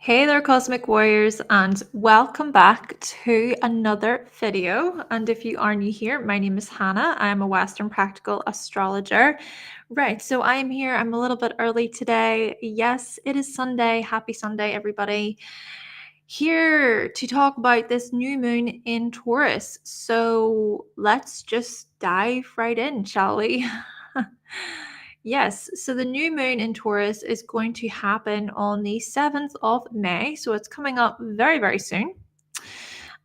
Hey there, Cosmic Warriors, and welcome back to another video. And if you are new here, my name is Hannah. I'm a Western Practical Astrologer. Right, so I am here. I'm a little bit early today. Yes, it is Sunday. Happy Sunday, everybody. Here to talk about this new moon in Taurus. So let's just dive right in, shall we? Yes, so the new moon in Taurus is going to happen on the 7th of May. So it's coming up very, very soon.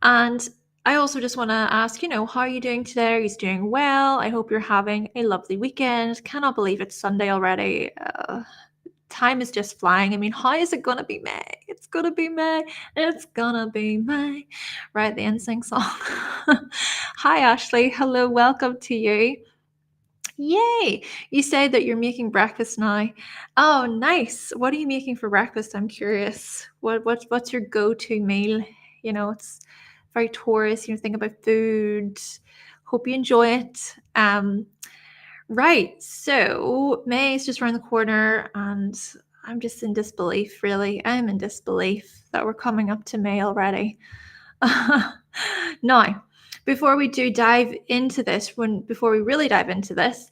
And I also just want to ask, how are you doing today? Are you doing well? I hope you're having a lovely weekend. Cannot believe it's Sunday already. Time is just flying. I mean, how is it going to be May? It's going to be May. It's going to be May. Right, the NSYNC song. Hi, Ashley. Hello, welcome to you. Yay! You say that you're making breakfast now. Oh, nice. What are you making for breakfast? I'm curious. What's your go-to meal? It's very Taurus. Think about food. Hope you enjoy it. Right. So May is just around the corner, and I'm just in disbelief, really. I'm in disbelief that we're coming up to May already. Now, before we do dive into this, before we really dive into this,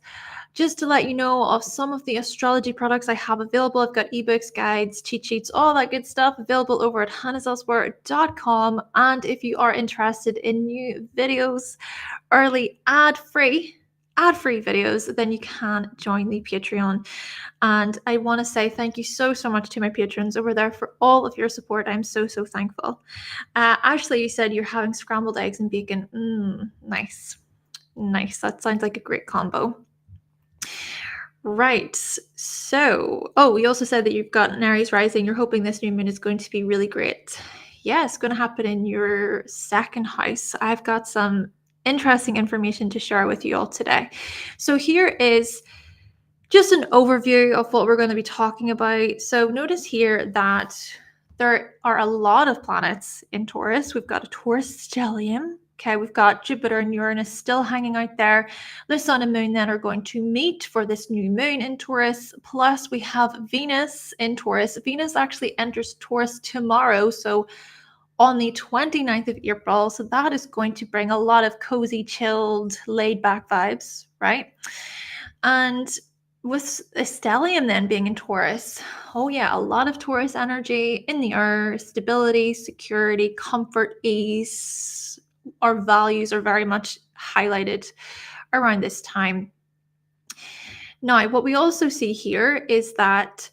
just to let you know of some of the astrology products I have available. I've got ebooks, guides, cheat sheets, all that good stuff available over at hannahselsewhere.com. And if you are interested in new videos, early ad-free videos, then you can join the Patreon. And I want to say thank you so much to my patrons over there for all of your support. I'm so thankful. Ashley, you said you're having scrambled eggs and bacon. Nice. That sounds like a great combo. Right. So, we also said that you've got an Aries rising. You're hoping this new moon is going to be really great. Yeah, it's going to happen in your second house. I've got some interesting information to share with you all today. So here is just an overview of what we're going to be talking about. So notice here that there are a lot of planets in Taurus. We've got a Taurus stellium. Okay, we've got Jupiter and Uranus still hanging out there. The Sun and Moon then are going to meet for this new moon in Taurus. Plus, we have Venus in Taurus. Venus actually enters Taurus tomorrow, so on the 29th of April. So that is going to bring a lot of cozy, chilled, laid-back vibes, right? And with Stellium then being in Taurus, oh yeah, a lot of Taurus energy in the air, stability, security, comfort, ease. Our values are very much highlighted around this time. Now, what we also see here is that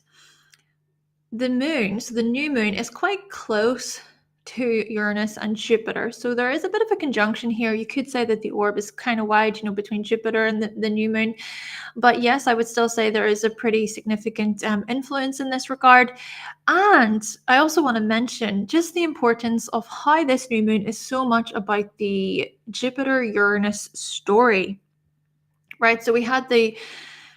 the moon, so the new moon, is quite close to Uranus and Jupiter. So there is a bit of a conjunction here. You could say that the orb is kind of wide, between Jupiter and the new moon. But yes, I would still say there is a pretty significant influence in this regard. And I also want to mention just the importance of how this new moon is so much about the Jupiter-Uranus story, right? So we had the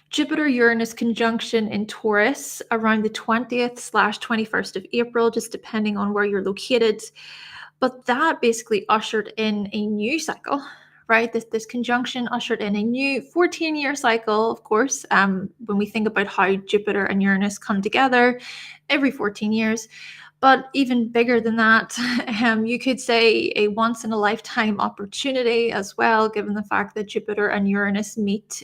Jupiter-Uranus conjunction in Taurus around the 20th/21st of April, just depending on where you're located. But that basically ushered in a new cycle, right? This conjunction ushered in a new 14-year cycle, of course, when we think about how Jupiter and Uranus come together every 14 years. But even bigger than that, you could say a once-in-a-lifetime opportunity as well, given the fact that Jupiter and Uranus meet.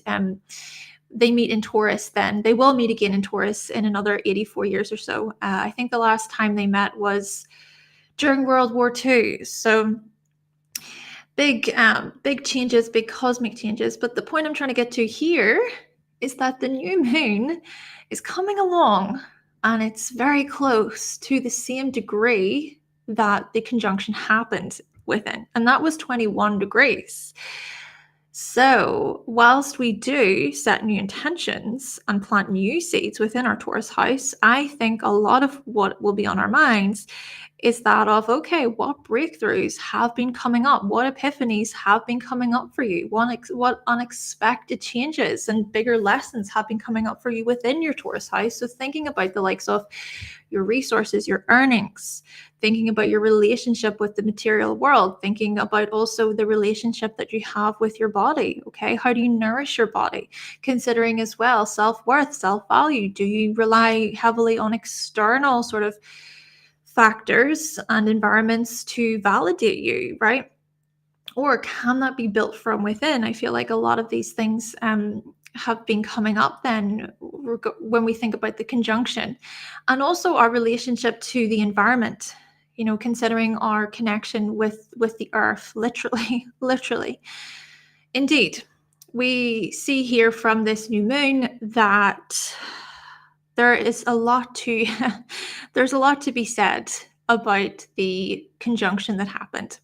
They meet in Taurus then. They will meet again in Taurus in another 84 years or so. I think the last time they met was during World War II. So big changes, big cosmic changes. But the point I'm trying to get to here is that the new moon is coming along, and it's very close to the same degree that the conjunction happened within, and that was 21 degrees. So whilst we do set new intentions and plant new seeds within our Taurus house, I think a lot of what will be on our minds is that of, okay, what breakthroughs have been coming up? What epiphanies have been coming up for you? What unexpected changes and bigger lessons have been coming up for you within your Taurus house? So thinking about the likes of your resources, your earnings, thinking about your relationship with the material world, thinking about also the relationship that you have with your body. Okay, how do you nourish your body? Considering as well self-worth, self-value. Do you rely heavily on external sort of factors and environments to validate you, right? Or can that be built from within? I feel like a lot of these things have been coming up then when we think about the conjunction, and also our relationship to the environment, considering our connection with the earth, literally. Literally, indeed. We see here from this new moon that there is a lot to there's a lot to be said about the conjunction that happened.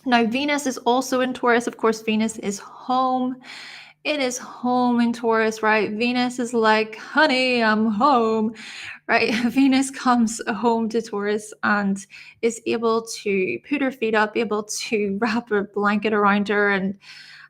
Now, Venus is also in Taurus. Of course, Venus is home. It is home in Taurus, right? Venus is like, honey, I'm home, right? Venus comes home to Taurus and is able to put her feet up, able to wrap a blanket around her and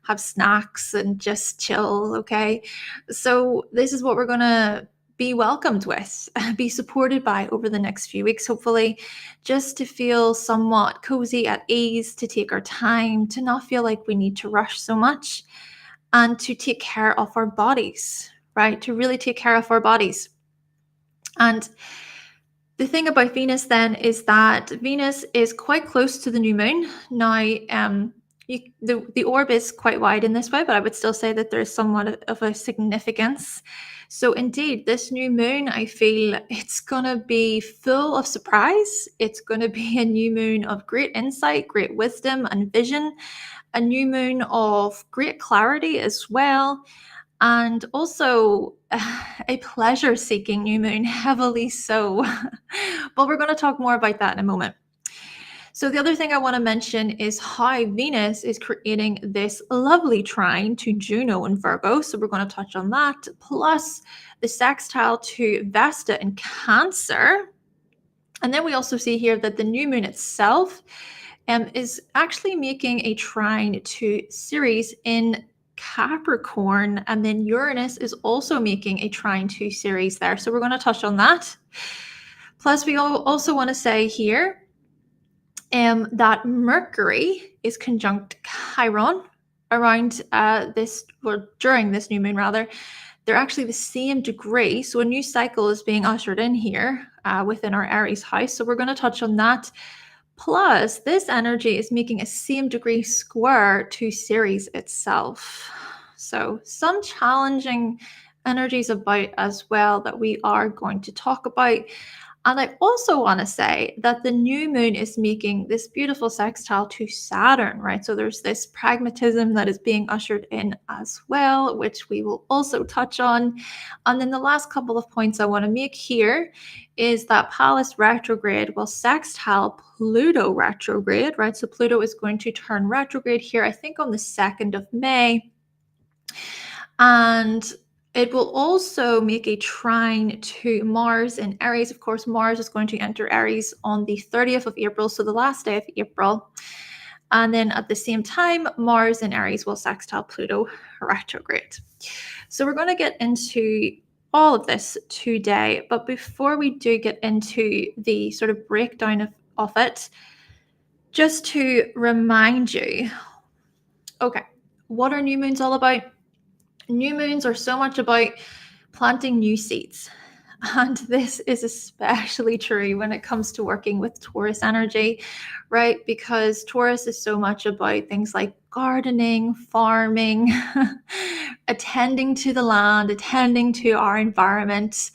have snacks and just chill, okay? So this is what we're going to be welcomed with, be supported by over the next few weeks, hopefully, just to feel somewhat cozy, at ease, to take our time, to not feel like we need to rush so much, and to take care of our bodies, right? To really take care of our bodies. And the thing about Venus then is that Venus is quite close to the new moon. Now, the orb is quite wide in this way, but I would still say that there's somewhat of a significance. So indeed, this new moon, I feel it's going to be full of surprise. It's going to be a new moon of great insight, great wisdom and vision, a new moon of great clarity as well. And also a pleasure-seeking new moon, heavily so. But we're going to talk more about that in a moment. So the other thing I want to mention is how Venus is creating this lovely trine to Juno in Virgo. So we're going to touch on that, plus the sextile to Vesta in Cancer. And then we also see here that the new moon itself is actually making a trine to Ceres in Capricorn, and then Uranus is also making a trine to Ceres there. So we're going to touch on that. Plus, we also want to say here that Mercury is conjunct Chiron around during this new moon rather. They're actually the same degree. So a new cycle is being ushered in here within our Aries house. So we're going to touch on that. Plus, this energy is making a same degree square to Ceres itself. So some challenging energies about as well that we are going to talk about. And I also want to say that the new moon is making this beautiful sextile to Saturn, right? So there's this pragmatism that is being ushered in as well, which we will also touch on. And then the last couple of points I want to make here is that Pallas retrograde will sextile Pluto retrograde, right? So Pluto is going to turn retrograde here, I think on the 2nd of May. And it will also make a trine to Mars in Aries. Of course, Mars is going to enter Aries on the 30th of April, so the last day of April. And then at the same time, Mars in Aries will sextile Pluto retrograde. So we're going to get into all of this today. But before we do get into the sort of breakdown of it, just to remind you, okay, what are new moons all about? New moons are so much about planting new seeds. And this is especially true when it comes to working with Taurus energy, right? Because Taurus is so much about things like gardening, farming, attending to the land, attending to our environment,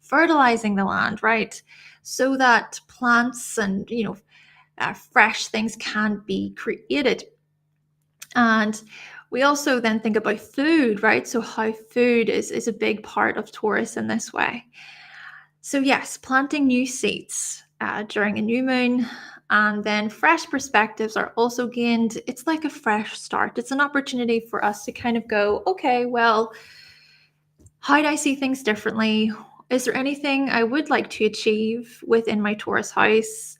fertilizing the land, right? So that plants and, fresh things can be created. And we also then think about food, right? So how food is a big part of Taurus in this way. So yes, planting new seeds during a new moon, and then fresh perspectives are also gained. It's like a fresh start. It's an opportunity for us to kind of go, okay, well, how do I see things differently? Is there anything I would like to achieve within my Taurus house?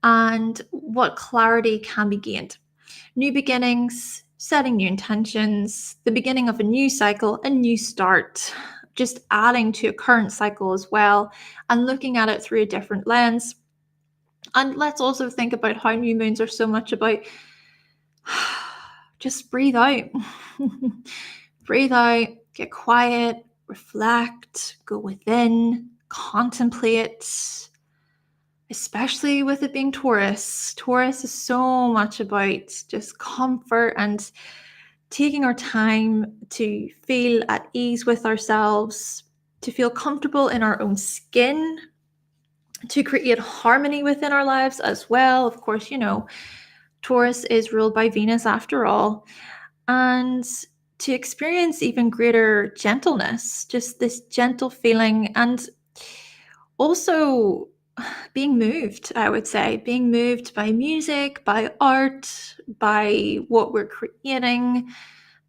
And what clarity can be gained? New beginnings, setting new intentions, the beginning of a new cycle, a new start, just adding to a current cycle as well, and looking at it through a different lens. And let's also think about how new moons are so much about just breathe out. Breathe out, get quiet, reflect, go within, contemplate. especially with it being Taurus. Taurus is so much about just comfort and taking our time to feel at ease with ourselves, to feel comfortable in our own skin, to create harmony within our lives as well. Of course, Taurus is ruled by Venus after all, and to experience even greater gentleness, just this gentle feeling, and also being moved, I would say, being moved by music, by art, by what we're creating,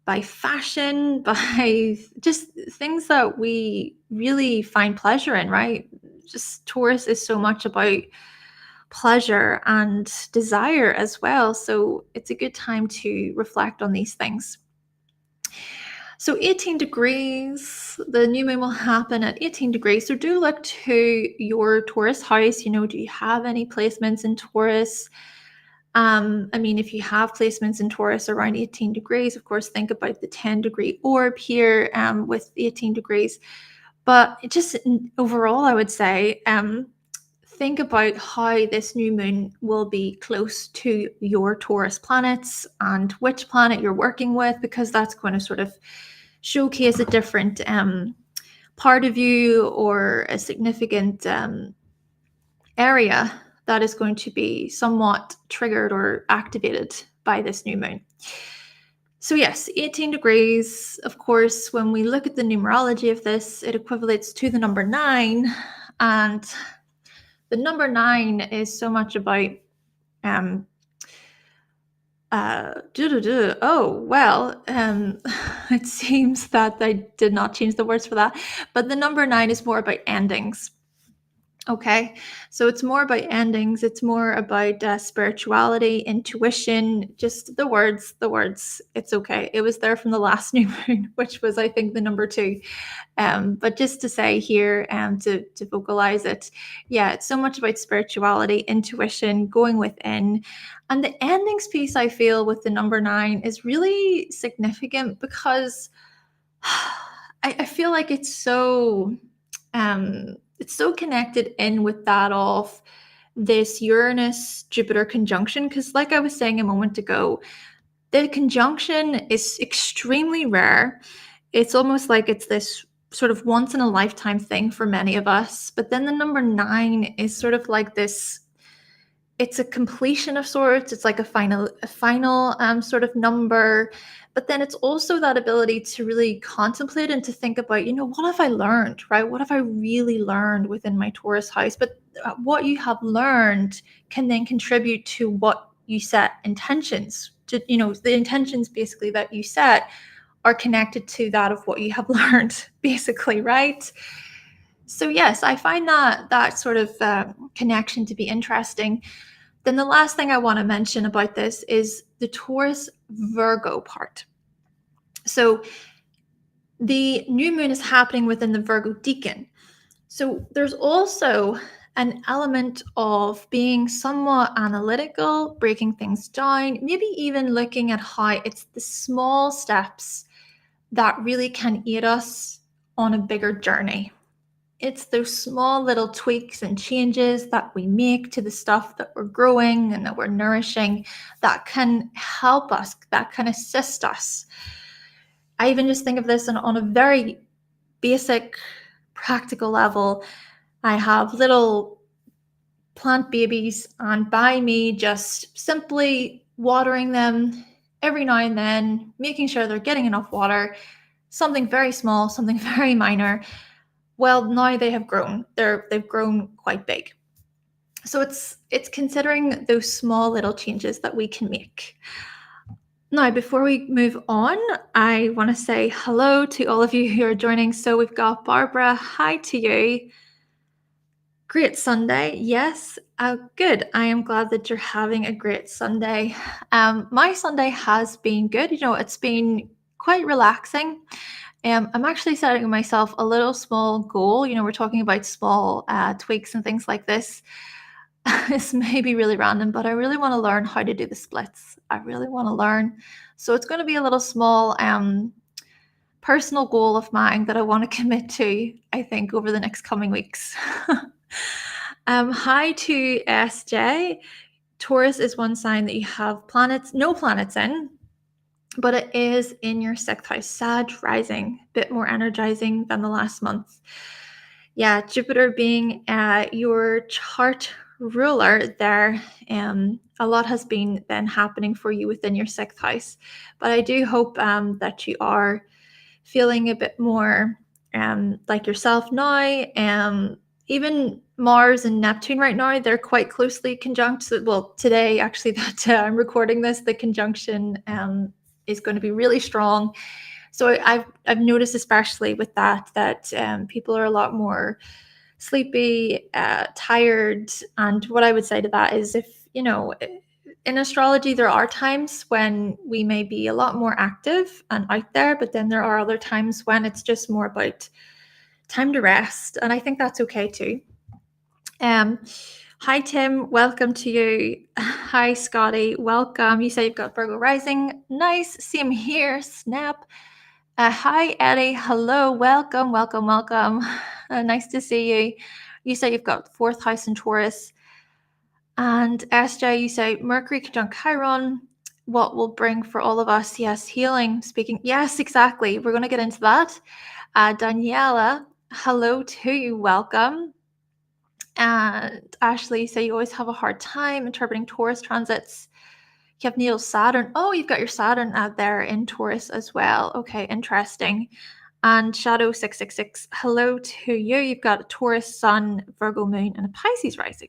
by fashion, by just things that we really find pleasure in, right? Just Taurus is so much about pleasure and desire as well. So it's a good time to reflect on these things. So 18 degrees, the new moon will happen at 18 degrees. So do look to your Taurus house. Do you have any placements in Taurus? If you have placements in Taurus around 18 degrees, of course, think about the 10-degree orb here with 18 degrees. But just overall, I would say, think about how this new moon will be close to your Taurus planets and which planet you're working with, because that's going to sort of showcase a different part of you or a significant area that is going to be somewhat triggered or activated by this new moon. So yes, 18 degrees, of course, when we look at the numerology of this, it equivalates to the number 9. And the number 9 is so much about it seems that I did not change the words for that, but the number 9 is more about endings. Okay, so it's more about endings. It's more about spirituality, intuition, just the words. It's okay. It was there from the last new moon, which was, I think, the number 2. But just to say here, to vocalize it, yeah, it's so much about spirituality, intuition, going within. And the endings piece, I feel, with the number 9 is really significant because I feel like it's so connected in with that of this Uranus-Jupiter conjunction. Because like I was saying a moment ago, the conjunction is extremely rare. It's almost like it's this sort of once in a lifetime thing for many of us. But then the number 9 is sort of like this, it's a completion of sorts. It's like a final sort of number. But then it's also that ability to really contemplate and to think about, what have I learned, right? What have I really learned within my Taurus house? But what you have learned can then contribute to what you set intentions to, the intentions basically that you set are connected to that of what you have learned, basically, right? So yes, I find that sort of connection to be interesting. Then the last thing I want to mention about this is the Taurus Virgo part. So the new moon is happening within the Virgo decan. So there's also an element of being somewhat analytical, breaking things down, maybe even looking at how it's the small steps that really can aid us on a bigger journey. It's those small little tweaks and changes that we make to the stuff that we're growing and that we're nourishing that can help us, that can assist us. I even just think of this on a very basic, practical level. I have little plant babies, and by me just simply watering them every now and then, making sure they're getting enough water, something very small, something very minor. Well, now they have grown. They've grown quite big. So it's considering those small little changes that we can make. Now, before we move on, I want to say hello to all of you who are joining. So we've got Barbara. Hi to you. Great Sunday. Yes, good. I am glad that you're having a great Sunday. My Sunday has been good. It's been quite relaxing. I'm actually setting myself a little small goal. We're talking about small tweaks and things like this. This may be really random, but I really want to learn how to do the splits. I really want to learn. So it's going to be a little small personal goal of mine that I want to commit to, I think, over the next coming weeks. Hi to SJ. Taurus is one sign that you have no planets in, but it is in your sixth house. Sag rising, a bit more energizing than the last month. Yeah, Jupiter being your chart ruler there, a lot has been then happening for you within your sixth house. But I do hope that you are feeling a bit more like yourself now. Even Mars and Neptune right now, they're quite closely conjunct. So, well, today, actually, that I'm recording this, the conjunction is going to be really strong. So I've noticed, especially with that people are a lot more sleepy, tired. And what I would say to that is, if you know, in astrology, there are times when we may be a lot more active and out there, but then there are other times when it's just more about time to rest, and I think that's okay too. Hi Tim, welcome to you. Hi Scotty, welcome. You say you've got Virgo rising. Nice, same here. Snap. Hi Eddie, hello, welcome, welcome, welcome. Nice to see you. You say you've got fourth house in Taurus. And SJ, you say Mercury conjunct Chiron. What will bring for all of us? Yes, healing. Speaking. Yes, exactly. We're going to get into that. Daniela, hello to you. Welcome. And Ashley, you say you always have a hard time interpreting Taurus transits. You have Neil's Saturn. Oh, you've got your Saturn out there in Taurus as well. Okay, interesting. And Shadow 666, hello to you. You've got a Taurus Sun, Virgo Moon, and a Pisces rising.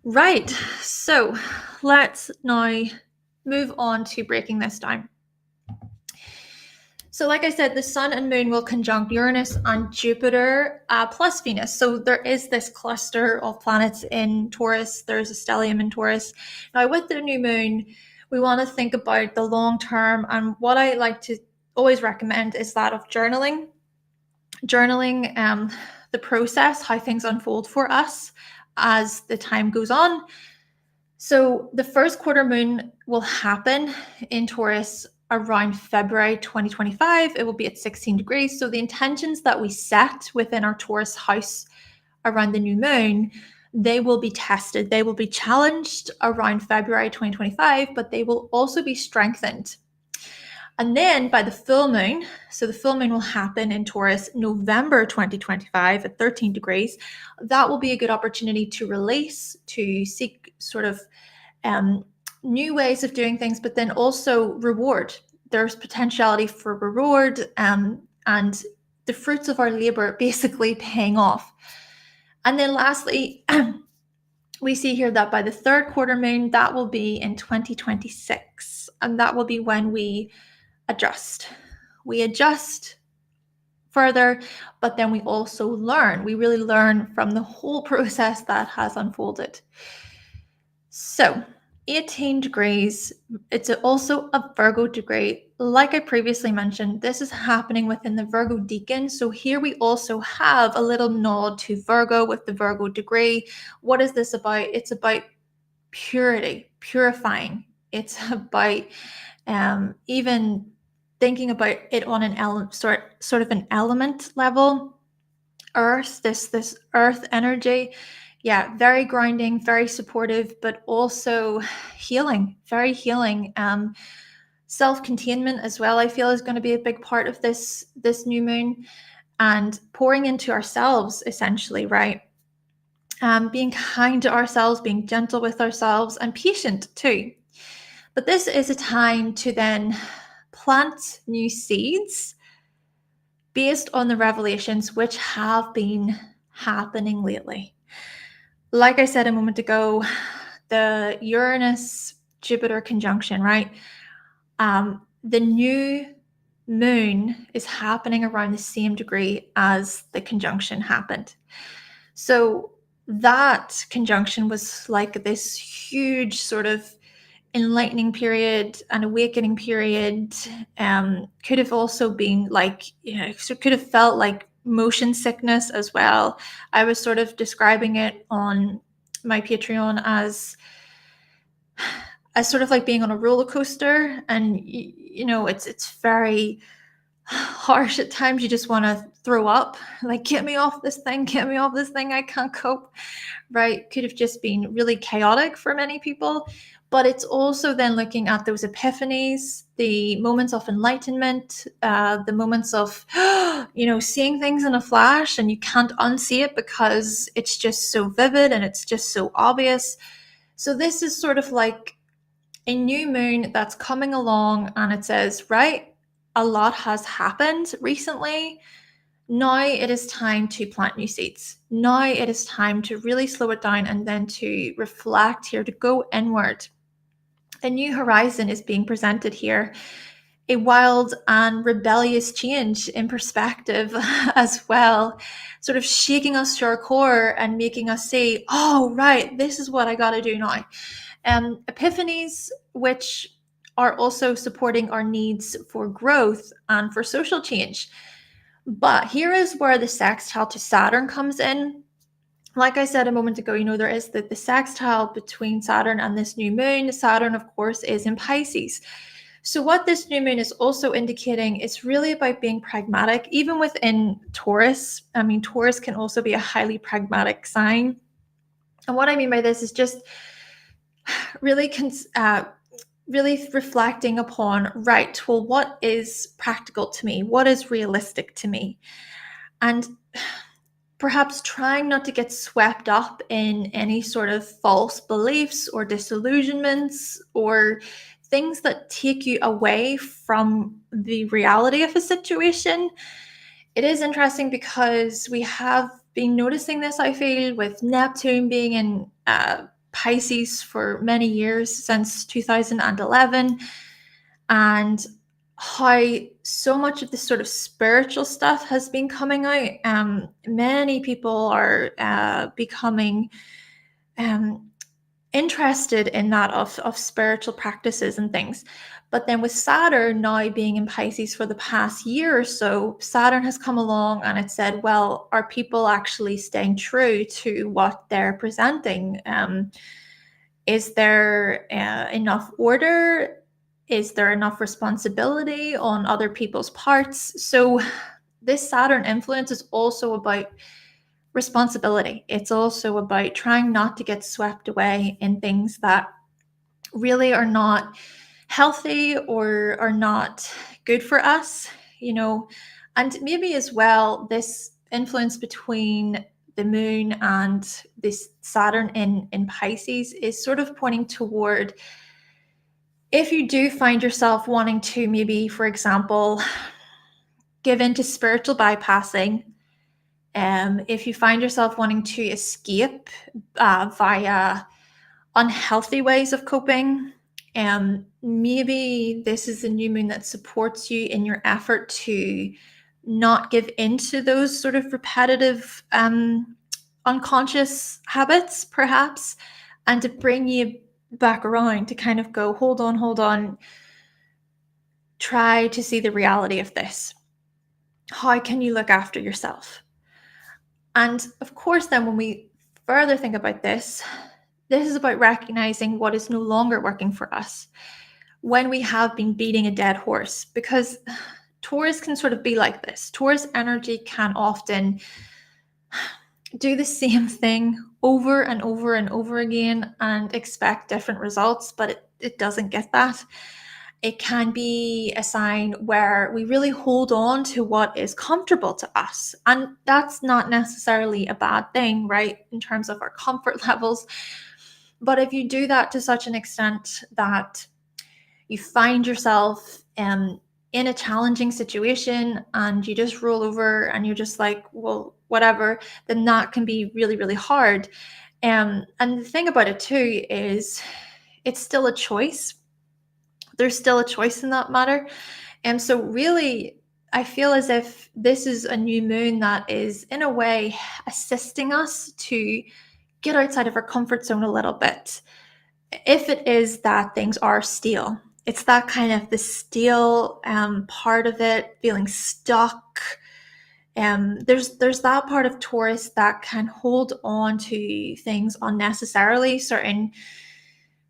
Right, so let's now move on to breaking this down. So like I said, the Sun and Moon will conjunct Uranus and Jupiter plus Venus. So there is this cluster of planets in Taurus. There's a stellium in Taurus. Now with the new moon, we want to think about the long term. And what I like to always recommend is that of journaling. Journaling the process, how things unfold for us as the time goes on. So the first quarter moon will happen in Taurus around February 2025. It will be at 16 degrees. So the intentions that we set within our Taurus house around the new moon, they will be tested. They will be challenged around February 2025, but they will also be strengthened. And then by the full moon, so the full moon will happen in Taurus November 2025 at 13 degrees. That will be a good opportunity to release, to seek sort of new ways of doing things, but then also reward. There's potentiality for reward and the fruits of our labor basically paying off. And then lastly, we see here that by the third quarter moon, that will be in 2026. And that will be when we adjust. We adjust further, but then we also learn. We really learn from the whole process that has unfolded. So 18 degrees, it's also a Virgo degree. Like I previously mentioned, this is happening within the Virgo decan. So here we also have a little nod to Virgo with the Virgo degree. What is this about? It's about purity, purifying. It's about even thinking about it on an element, sort of an element level. Earth, this earth energy. Yeah, very grounding, very supportive, but also healing, very healing. Self-containment as well, I feel, is going to be a big part of this new moon, and pouring into ourselves, essentially, right? Being kind to ourselves, being gentle with ourselves, and patient too. But this is a time to then plant new seeds based on the revelations which have been happening lately. Like I said a moment ago, the Uranus-Jupiter conjunction, right? The new moon is happening around the same degree as the conjunction happened. So that conjunction was like this huge sort of enlightening period, an awakening period. Could have also been like, could have felt like motion sickness as well. I was sort of describing it on my Patreon as sort of like being on a roller coaster, and it's very harsh at times. You just want to throw up, like, get me off this thing, I can't cope, right? Could have just been really chaotic for many people. But it's also then looking at those epiphanies, the moments of enlightenment, the moments of, seeing things in a flash and you can't unsee it because it's just so vivid and it's just so obvious. So this is sort of like a new moon that's coming along, and it says, right, a lot has happened recently. Now it is time to plant new seeds. Now it is time to really slow it down and then to reflect here, to go inward. A new horizon is being presented here, a wild and rebellious change in perspective as well, sort of shaking us to our core and making us say, oh, right, this is what I got to do now. Epiphanies, which are also supporting our needs for growth and for social change. But here is where the sextile to Saturn comes in. Like I said a moment ago, there is the sextile between Saturn and this new moon. Saturn, of course, is in Pisces. So what this new moon is also indicating is really about being pragmatic, even within Taurus. I mean, Taurus can also be a highly pragmatic sign. And what I mean by this is just really really reflecting upon, right, well, what is practical to me? What is realistic to me? And perhaps trying not to get swept up in any sort of false beliefs or disillusionments or things that take you away from the reality of a situation. It is interesting because we have been noticing this, I feel, with Neptune being in Pisces for many years, since 2011, and how so much of this sort of spiritual stuff has been coming out. Many people are becoming interested in that of spiritual practices and things. But then with Saturn now being in Pisces for the past year or so, Saturn has come along and it said, well, are people actually staying true to what they're presenting? Is there enough order? Is there enough responsibility on other people's parts? So this Saturn influence is also about responsibility. It's also about trying not to get swept away in things that really are not healthy or are not good for us, and maybe as well, this influence between the moon and this Saturn in Pisces is sort of pointing toward, if you do find yourself wanting to maybe, for example, give into spiritual bypassing, if you find yourself wanting to escape via unhealthy ways of coping, maybe this is a new moon that supports you in your effort to not give into those sort of repetitive unconscious habits, perhaps, and to bring you back around to kind of go, hold on, try to see the reality of this. How can you look after yourself? And of course, then when we further think about this is about recognizing what is no longer working for us when we have been beating a dead horse, because Taurus can sort of be like this. Taurus energy can often do the same thing over and over and over again and expect different results, but it doesn't get that. It can be a sign where we really hold on to what is comfortable to us. And that's not necessarily a bad thing, right, in terms of our comfort levels. But if you do that to such an extent that you find yourself in a challenging situation and you just roll over and you're just like, well, whatever, then that can be really, really hard. And the thing about it too is it's still a choice. There's still a choice in that matter. And so really, I feel as if this is a new moon that is in a way assisting us to get outside of our comfort zone a little bit. If it is that things are stale, it's that kind of the stale part of it, feeling stuck. There's that part of Taurus that can hold on to things unnecessarily, certain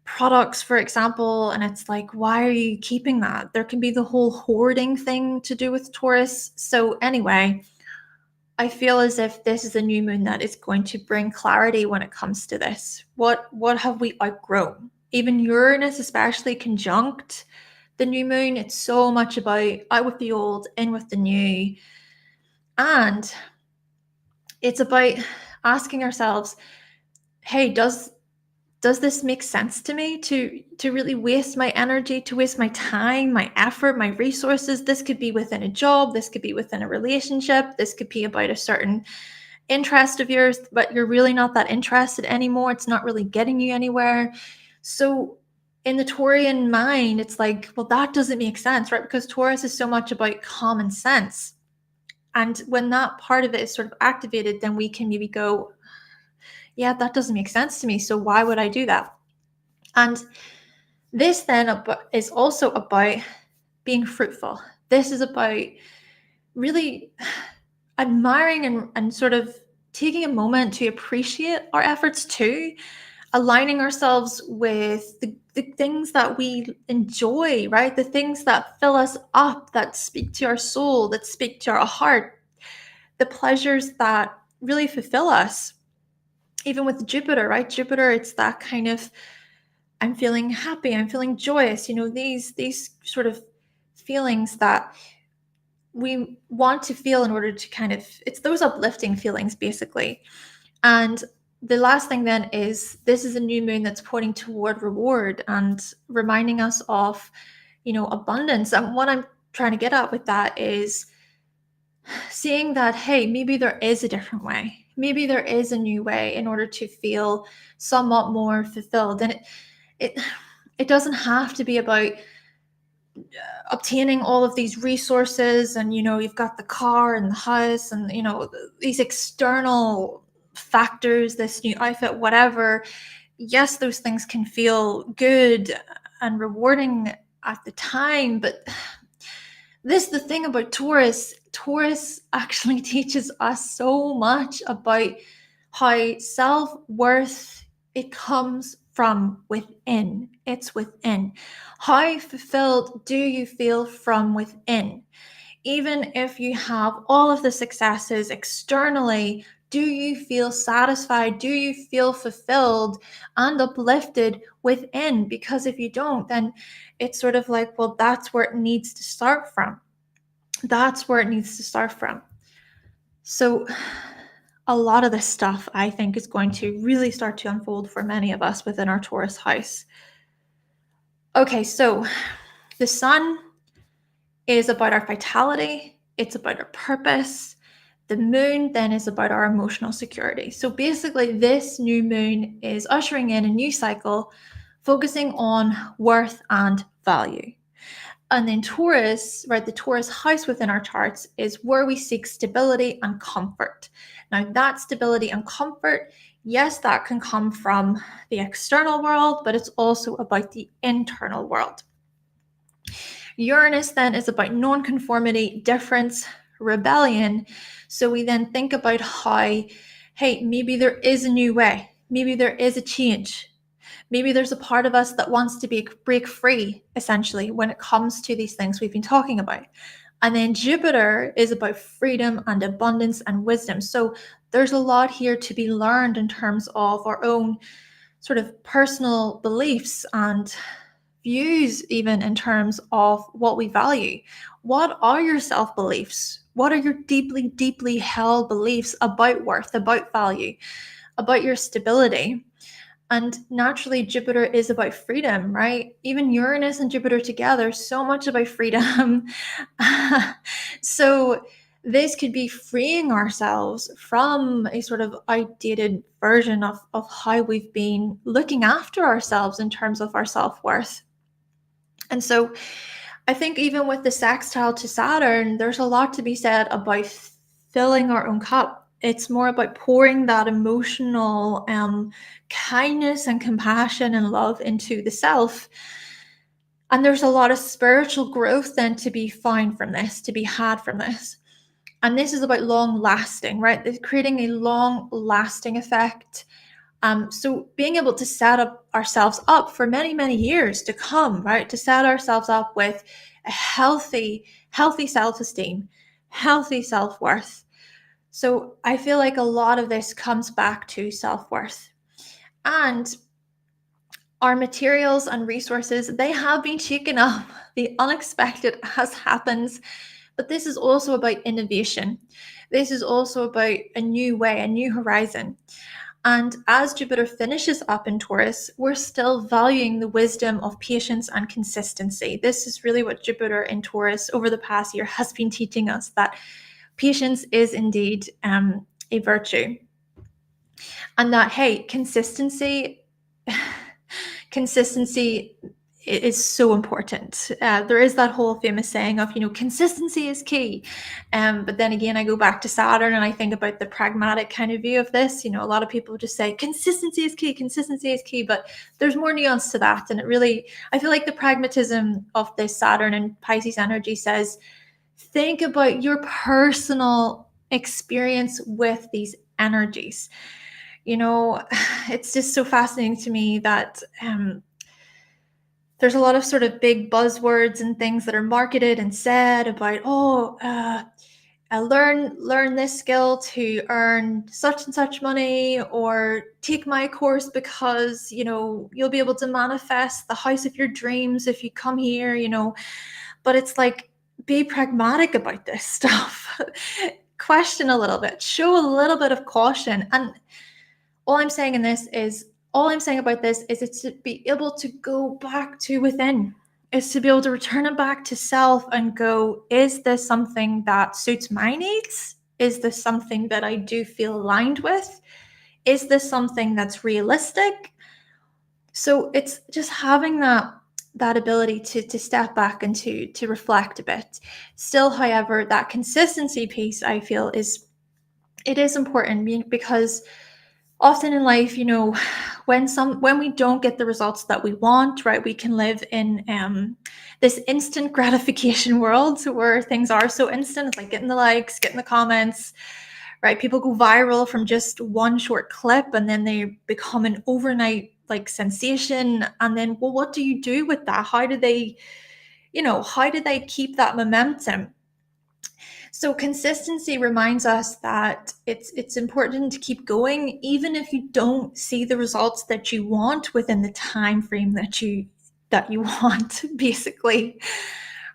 products, for example, and it's like, why are you keeping that? There can be the whole hoarding thing to do with Taurus. So anyway, I feel as if this is a new moon that is going to bring clarity when it comes to this. What have we outgrown? Even Uranus, especially conjunct the new moon, it's so much about out with the old, in with the new. And it's about asking ourselves, hey, does this make sense to me to really waste my energy, to waste my time, my effort, my resources? This could be within a job, this could be within a relationship, this could be about a certain interest of yours, but you're really not that interested anymore. It's not really getting you anywhere. So in the Taurian mind, it's like, well, that doesn't make sense, right? Because Taurus is so much about common sense. And when that part of it is sort of activated, then we can maybe go, yeah, that doesn't make sense to me. So why would I do that? And this then is also about being fruitful. This is about really admiring and sort of taking a moment to appreciate our efforts too, aligning ourselves with the things that we enjoy, right? The things that fill us up, that speak to our soul, that speak to our heart, the pleasures that really fulfill us. Even with Jupiter, right? Jupiter, it's that kind of, I'm feeling happy, I'm feeling joyous, these sort of feelings that we want to feel in order to kind of, it's those uplifting feelings basically. And the last thing then is, this is a new moon that's pointing toward reward and reminding us of, abundance. And what I'm trying to get at with that is seeing that, hey, maybe there is a different way. Maybe there is a new way in order to feel somewhat more fulfilled. And it doesn't have to be about obtaining all of these resources and, you've got the car and the house and, these external factors, this new outfit, whatever. Yes, those things can feel good and rewarding at the time, but this is the thing about Taurus. Taurus actually teaches us so much about how self-worth, it comes from within. It's within. How fulfilled do you feel from within? Even if you have all of the successes externally, do you feel satisfied? Do you feel fulfilled and uplifted within? Because if you don't, then it's sort of like, well, that's where it needs to start from. That's where it needs to start from. So a lot of this stuff, I think, is going to really start to unfold for many of us within our Taurus house. Okay, so the sun is about our vitality. It's about our purpose. The moon then is about our emotional security. So basically, this new moon is ushering in a new cycle, focusing on worth and value. And then Taurus, right, the Taurus house within our charts is where we seek stability and comfort. Now, that stability and comfort, yes, that can come from the external world, but it's also about the internal world. Uranus then is about non-conformity, difference, rebellion. So we then think about how, hey, maybe there is a new way. Maybe there is a change. Maybe there's a part of us that wants to break free, essentially, when it comes to these things we've been talking about. And then Jupiter is about freedom and abundance and wisdom. So there's a lot here to be learned in terms of our own sort of personal beliefs and views, even in terms of what we value. What are your self-beliefs? What are your deeply, deeply held beliefs about worth, about value, about your stability? And naturally, Jupiter is about freedom, right? Even Uranus and Jupiter together, so much about freedom. So this could be freeing ourselves from a sort of outdated version of how we've been looking after ourselves in terms of our self-worth. And so I think even with the sextile to Saturn, there's a lot to be said about filling our own cup. It's more about pouring that emotional kindness and compassion and love into the self. And there's a lot of spiritual growth then to be found from this, to be had from this. And this is about long lasting, right? It's creating a long lasting effect. So being able to set ourselves up for many, many years to come, right? To set ourselves up with a healthy self-esteem, healthy self-worth. So I feel like a lot of this comes back to self-worth. And our materials and resources, they have been shaken up. The unexpected has happened. But this is also about innovation. This is also about a new way, a new horizon. And as Jupiter finishes up in Taurus, we're still valuing the wisdom of patience and consistency. This is really what Jupiter in Taurus over the past year has been teaching us, that patience is indeed a virtue. And that, hey, consistency is so important. There is that whole famous saying of, consistency is key. But then again, I go back to Saturn and I think about the pragmatic kind of view of this. A lot of people just say consistency is key, but there's more nuance to that. And I feel like the pragmatism of this Saturn and Pisces energy says, think about your personal experience with these energies. It's just so fascinating to me that there's a lot of sort of big buzzwords and things that are marketed and said about, learn this skill to earn such and such money, or take my course because, you'll be able to manifest the house of your dreams if you come here, But it's like, be pragmatic about this stuff. Question a little bit, show a little bit of caution. And all I'm saying about this is it's to be able to go back to within. Is to be able to return it back to self and go, is this something that suits my needs? Is this something that I do feel aligned with? Is this something that's realistic? So it's just having that ability to step back and to reflect a bit. Still, however, that consistency piece, I feel, is important, because often in life, when we don't get the results that we want, right, we can live in this instant gratification world where things are so instant. It's like getting the likes, getting the comments, right? People go viral from just one short clip, and then they become an overnight sensation. And then, well, what do you do with that? How do they keep that momentum? So consistency reminds us that it's important to keep going, even if you don't see the results that you want within the time frame that you want, basically.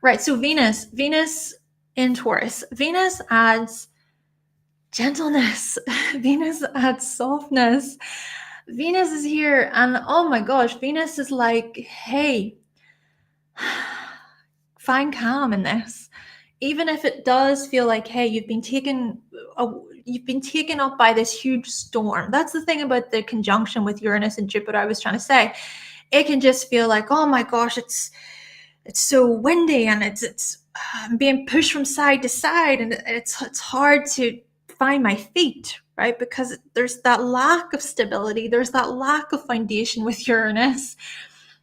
Right. So Venus in Taurus. Venus adds gentleness. Venus adds softness. Venus is here, and oh my gosh, Venus is like, hey, find calm in this. Even if it does feel like, hey, you've been taken up by this huge storm. That's the thing about the conjunction with Uranus and Jupiter I was trying to say. It can just feel like, oh my gosh, it's so windy, and it's being pushed from side to side, and it's hard to find my feet, right? Because there's that lack of stability, there's that lack of foundation with Uranus.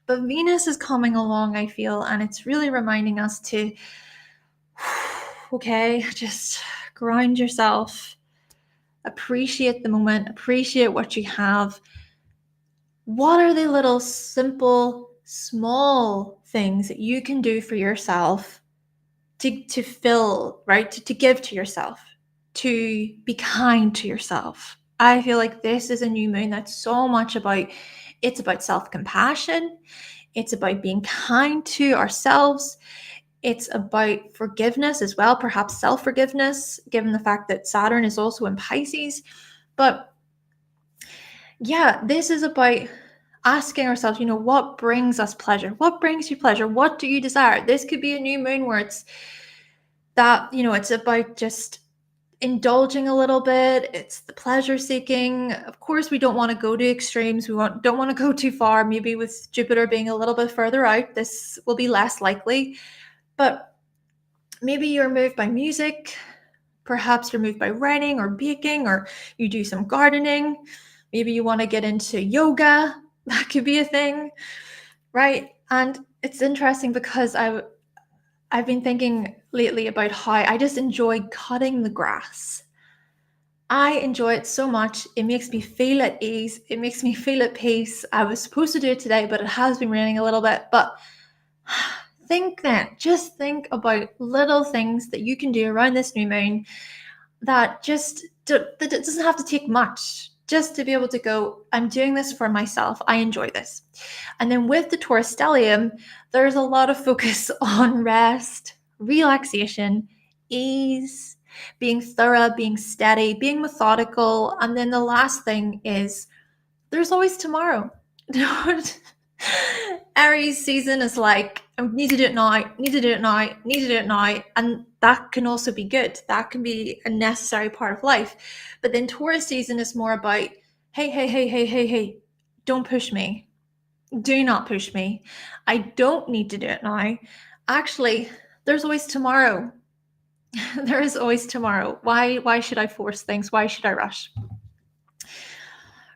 But Venus is coming along, I feel, and it's really reminding us to, okay, just ground yourself, appreciate the moment, appreciate what you have. What are the little simple, small things that you can do for yourself to fill, right? To give to yourself, to be kind to yourself. I feel like this is a new moon that's so much about, it's about self-compassion. It's about being kind to ourselves. It's about forgiveness as well, perhaps self-forgiveness, given the fact that Saturn is also in Pisces. But yeah, this is about asking ourselves, what brings us pleasure? What brings you pleasure? What do you desire? This could be a new moon where it's that, it's about just indulging a little bit. It's the pleasure seeking. Of course, we don't want to go to extremes. Don't want to go too far. Maybe with Jupiter being a little bit further out, this will be less likely. But maybe you're moved by music. Perhaps you're moved by writing or baking, or you do some gardening. Maybe you want to get into yoga. That could be a thing, right? And it's interesting because I've been thinking lately about how I just enjoy cutting the grass. I enjoy it so much. It makes me feel at ease. It makes me feel at peace. I was supposed to do it today, but it has been raining a little bit. But just think about little things that you can do around this new moon. that that it doesn't have to take much just to be able to go, I'm doing this for myself. I enjoy this. And then with the Taurus stellium, there's a lot of focus on rest, relaxation, ease, being thorough, being steady, being methodical. And then the last thing is there's always tomorrow. Aries season is like, I need to do it now, need to do it now, need to do it now. And that can also be good. That can be a necessary part of life. But then Taurus season is more about, hey, don't push me. Do not push me. I don't need to do it now. Actually, there's always tomorrow. There is always tomorrow. Why should I force things? Why should I rush?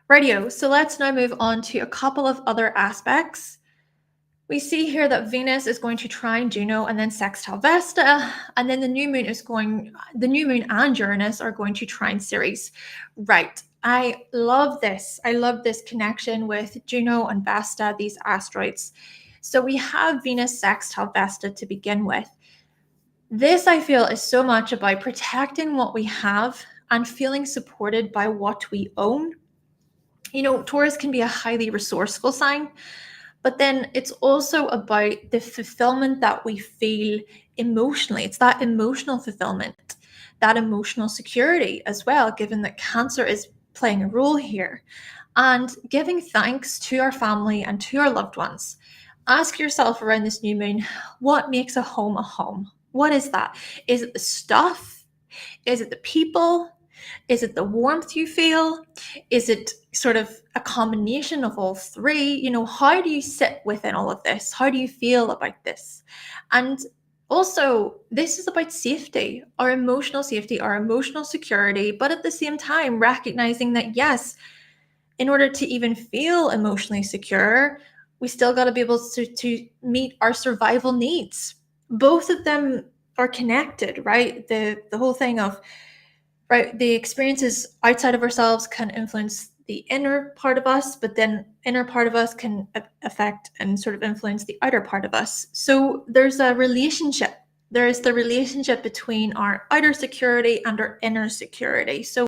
Radio. So let's now move on to a couple of other aspects. We see here that Venus is going to trine Juno and then sextile Vesta, and then the new moon and Uranus are going to trine Ceres. Right. I love this. I love this connection with Juno and Vesta, these asteroids. So we have Venus sextile Vesta to begin with. This, I feel, is so much about protecting what we have and feeling supported by what we own. You know, Taurus can be a highly resourceful sign, but then it's also about the fulfillment that we feel emotionally. It's that emotional fulfillment, that emotional security as well, given that Cancer is playing a role here. And giving thanks to our family and to our loved ones. Ask yourself around this new moon, what makes a home a home? What is that? Is it the stuff? Is it the people? Is it the warmth you feel? Is it sort of a combination of all three? You know, how do you sit within all of this? How do you feel about this? And also, this is about safety, our emotional safety, our emotional security, but at the same time, recognizing that, yes, in order to even feel emotionally secure, we still got to be able to meet our survival needs. Both of them are connected, right? The whole thing of, right, the experiences outside of ourselves can influence the inner part of us, but then inner part of us can affect and sort of influence the outer part of us. So there's a relationship. There is the relationship between our outer security and our inner security. So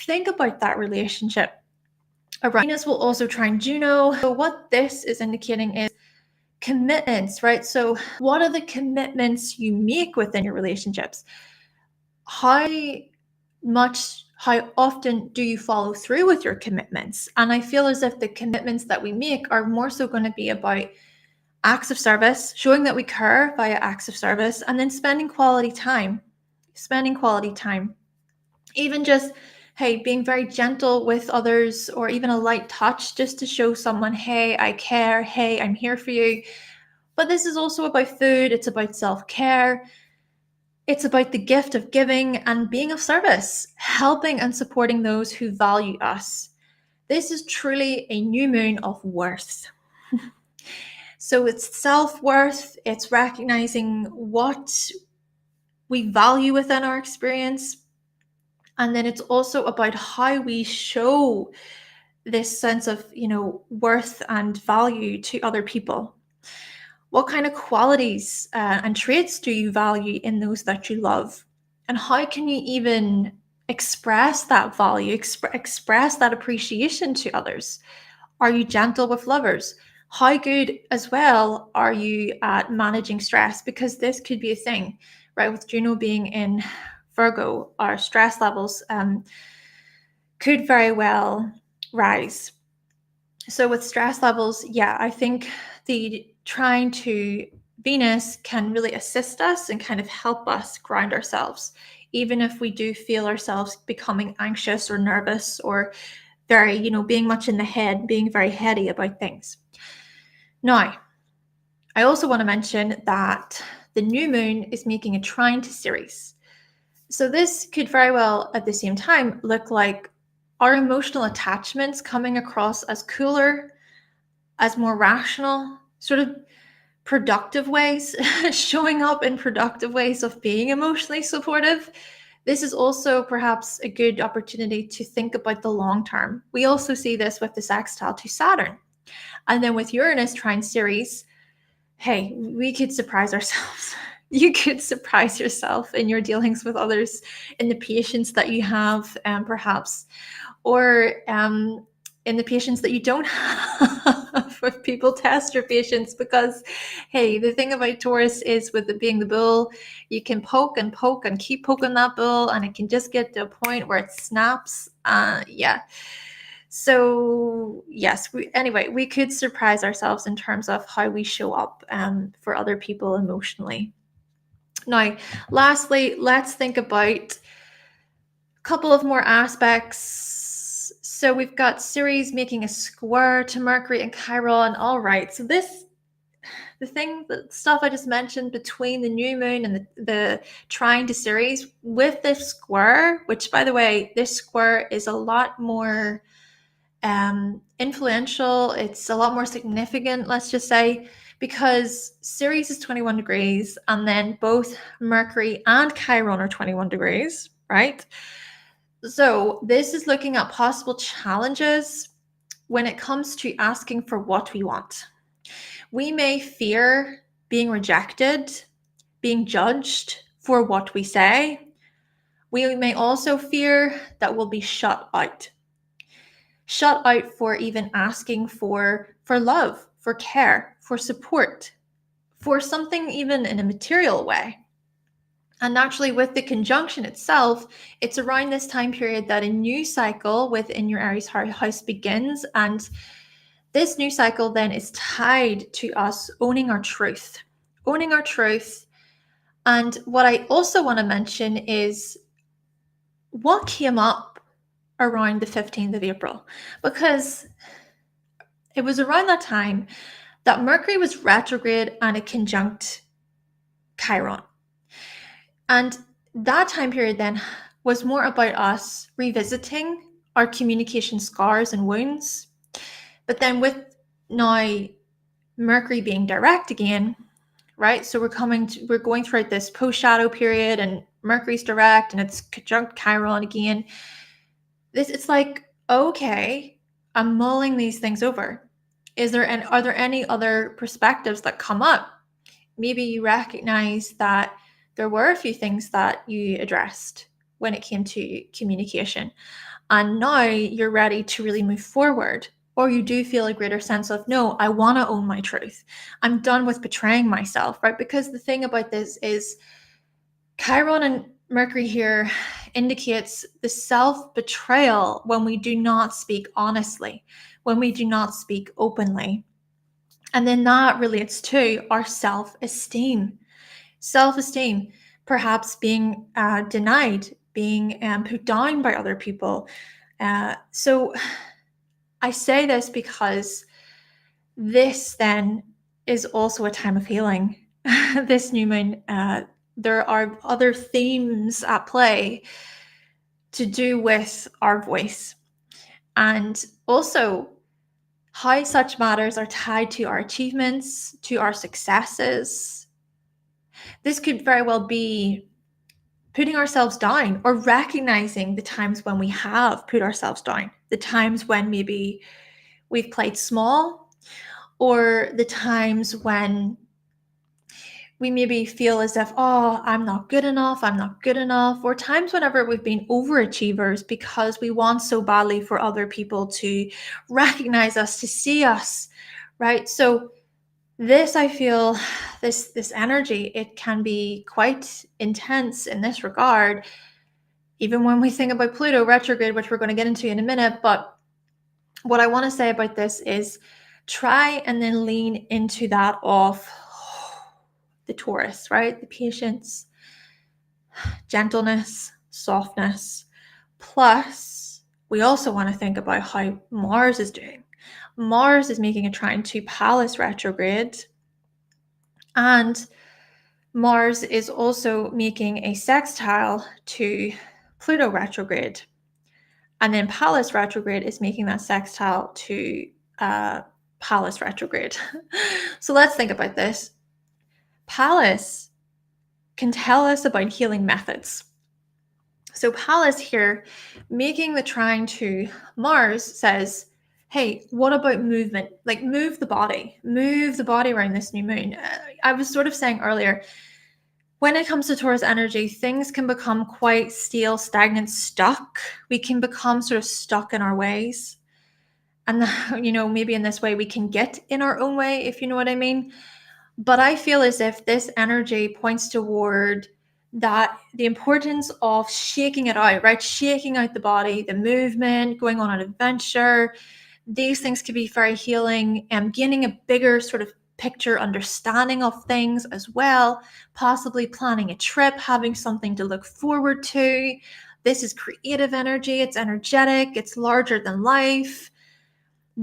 think about that relationship. Venus will also trine Juno. So what this is indicating is commitments, right? So what are the commitments you make within your relationships? How often do you follow through with your commitments? And I feel as if the commitments that we make are more so going to be about acts of service, showing that we care via acts of service, and then spending quality time. Even just, hey, being very gentle with others, or even a light touch just to show someone, hey, I care, hey, I'm here for you. But this is also about food. It's about self-care. It's about the gift of giving and being of service, helping and supporting those who value us. This is truly a new moon of worth. So it's self-worth, it's recognizing what we value within our experience. And then it's also about how we show this sense of, worth and value to other people. What kind of qualities and traits do you value in those that you love? And how can you even express that value, express that appreciation to others? Are you gentle with lovers? How good as well are you at managing stress? Because this could be a thing, right? With Juno being in Virgo, our stress levels could very well rise. So with stress levels, yeah, I think the trying to Venus can really assist us and kind of help us ground ourselves, even if we do feel ourselves becoming anxious or nervous or very, being much in the head, being very heady about things. Now, I also want to mention that the new moon is making a trine to Ceres. So this could very well at the same time look like our emotional attachments coming across as cooler, as more rational, sort of productive ways, showing up in productive ways of being emotionally supportive. This is also perhaps a good opportunity to think about the long term. We also see this with the sextile to Saturn. And then with Uranus trine Ceres, hey, we could surprise ourselves. You could surprise yourself in your dealings with others, in the patience that you have, perhaps, or in the patience that you don't have. If people test your patience, because hey, the thing about Taurus is, with it being the bull, you can poke and poke and keep poking that bull, and it can just get to a point where it snaps. Yeah. So yes, we could surprise ourselves in terms of how we show up for other people emotionally. Now, lastly, let's think about a couple of more aspects. So we've got Ceres making a square to Mercury and Chiron. All right, so the stuff I just mentioned between the new moon and the trine to Ceres with this square, which, by the way, this square is a lot more influential. It's a lot more significant, let's just say, because Ceres is 21 degrees, and then both Mercury and Chiron are 21 degrees, right? So this is looking at possible challenges when it comes to asking for what we want. We may fear being rejected, being judged for what we say. We may also fear that we'll be shut out for even asking for love, for care, for support, for something even in a material way. And naturally, with the conjunction itself, it's around this time period that a new cycle within your Aries house begins. And this new cycle then is tied to us owning our truth. Owning our truth. And what I also want to mention is what came up around the 15th of April, because it was around that time that Mercury was retrograde and it conjunct Chiron. And that time period then was more about us revisiting our communication scars and wounds. But then with now Mercury being direct again, right? So we're going through this post-shadow period, and Mercury's direct and it's conjunct Chiron again. It's like, okay, I'm mulling these things over. Are there any other perspectives that come up? Maybe you recognize that there were a few things that you addressed when it came to communication, and now you're ready to really move forward. Or you do feel a greater sense of, no, I want to own my truth. I'm done with betraying myself, right? Because the thing about this is Chiron and Mercury here indicates the self-betrayal when we do not speak honestly, when we do not speak openly. And then that relates to our self-esteem. Self-esteem, perhaps being denied, being put down by other people. So I say this because this then is also a time of healing. This new moon, there are other themes at play to do with our voice, and also how such matters are tied to our achievements, to our successes. This could very well be putting ourselves down, or recognizing the times when we have put ourselves down, the times when maybe we've played small, or the times when we maybe feel as if, oh, I'm not good enough, or times whenever we've been overachievers because we want so badly for other people to recognize us, to see us, right? So this, I feel, this energy, it can be quite intense in this regard, even when we think about Pluto retrograde, which we're going to get into in a minute. But what I want to say about this is try and then lean into that of the Taurus, right? The patience, gentleness, softness. Plus, we also want to think about how Mars is doing. Mars is making a trine to Pallas retrograde, and Mars is also making a sextile to Pluto retrograde. And then Pallas retrograde is making that sextile to Pallas retrograde. So let's think about this. Pallas can tell us about healing methods. So Pallas here, making the trine to Mars, says, hey, what about movement? Like, move the body around this new moon. I was sort of saying earlier, when it comes to Taurus energy, things can become quite stale, stagnant, stuck. We can become sort of stuck in our ways. And, maybe in this way we can get in our own way, if you know what I mean. But I feel as if this energy points toward that the importance of shaking it out, right? Shaking out the body, the movement, going on an adventure. These things can be very healing and gaining a bigger sort of picture understanding of things as well, possibly planning a trip, having something to look forward to. This is creative energy, it's energetic, it's larger than life.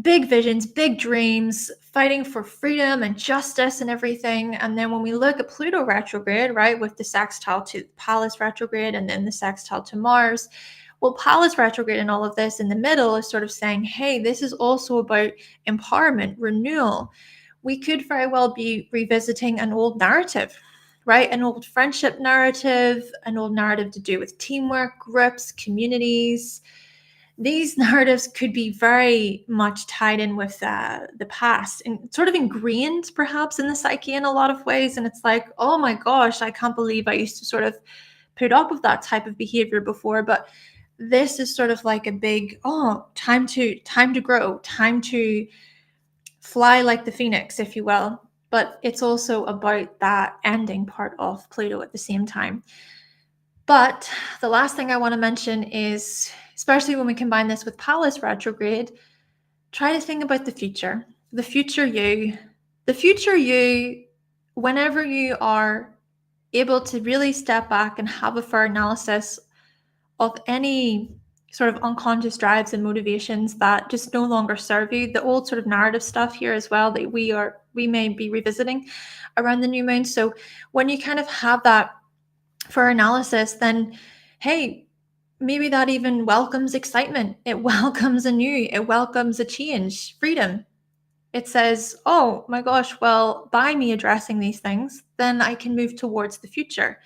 Big visions, big dreams, fighting for freedom and justice and everything. And then when we look at Pluto retrograde, right, with the sextile to Pallas retrograde and then the sextile to Mars, well, Pallas retrograde and all of this in the middle is sort of saying, hey, this is also about empowerment, renewal. We could very well be revisiting an old narrative, right? An old friendship narrative, an old narrative to do with teamwork, groups, communities. These narratives could be very much tied in with the past and sort of ingrained perhaps in the psyche in a lot of ways. And it's like, oh my gosh, I can't believe I used to sort of put up with that type of behavior before. But this is sort of like a big, time to grow, time to fly like the phoenix, if you will. But it's also about that ending part of Pluto at the same time. But the last thing I want to mention is, especially when we combine this with Pallas retrograde, try to think about the future. The future you. The future you, whenever you are able to really step back and have a fair analysis of any sort of unconscious drives and motivations that just no longer serve you, the old sort of narrative stuff here as well that we may be revisiting around the new moon. So when you kind of have that for analysis, then hey, maybe that even welcomes excitement. It welcomes a new, it welcomes a change, freedom. It says, oh my gosh, well, by me addressing these things, then I can move towards the future.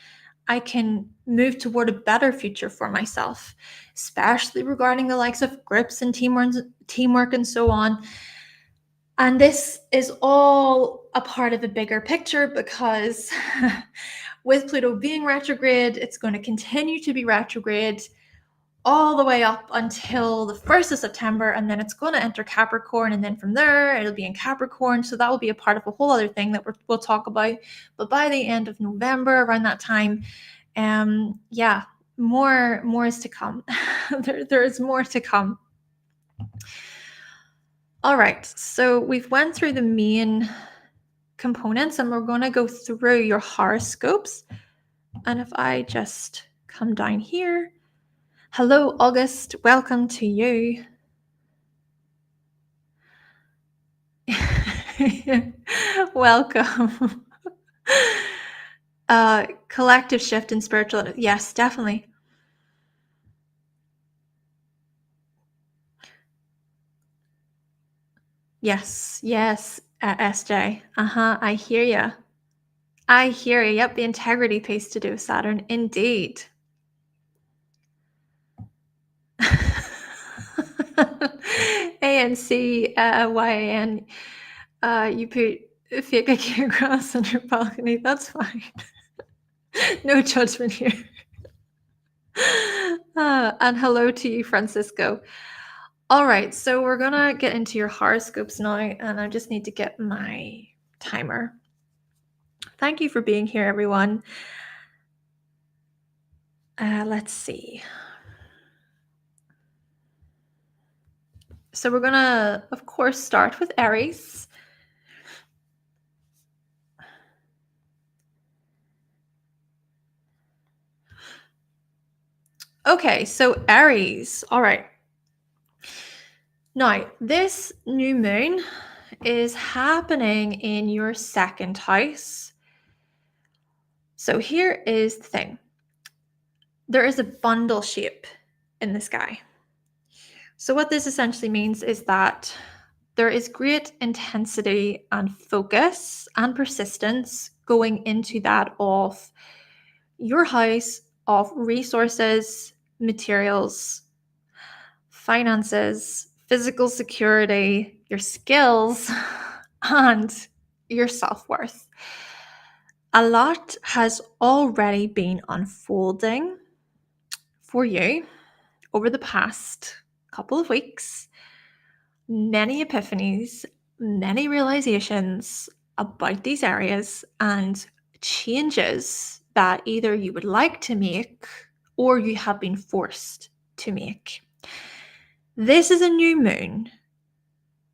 I can move toward a better future for myself, especially regarding the likes of groups and teamwork and so on. And this is all a part of a bigger picture because with Pluto being retrograde, it's going to continue to be retrograde all the way up until the 1st of September, and then it's going to enter Capricorn, and then from there it'll be in Capricorn, so that will be a part of a whole other thing that we'll talk about. But by the end of November, around that time, more is to come. there is more to come. All right, so we've went through the main components, and we're going to go through your horoscopes. And if I just come down here, hello, August, welcome to you. Welcome. Collective shift in spiritual, yes, definitely. Yes, SJ. I hear you. I hear you. Yep, the integrity piece to do with Saturn, indeed. ANCYAN. You put fake IKEA grass on your balcony. That's fine. No judgment here. And hello to you, Francisco. All right, so we're gonna get into your horoscopes now, and I just need to get my timer. Thank you for being here, everyone. Let's see. So we're gonna, of course, start with Aries. Okay, so Aries. All right. Now, this new moon is happening in your second house. So here is the thing. There is a bundle shape in the sky. So what this essentially means is that there is great intensity and focus and persistence going into that of your house of resources, materials, finances, physical security, your skills, and your self-worth. A lot has already been unfolding for you over the past couple of weeks. Many epiphanies, many realizations about these areas and changes that either you would like to make or you have been forced to make. This is a new moon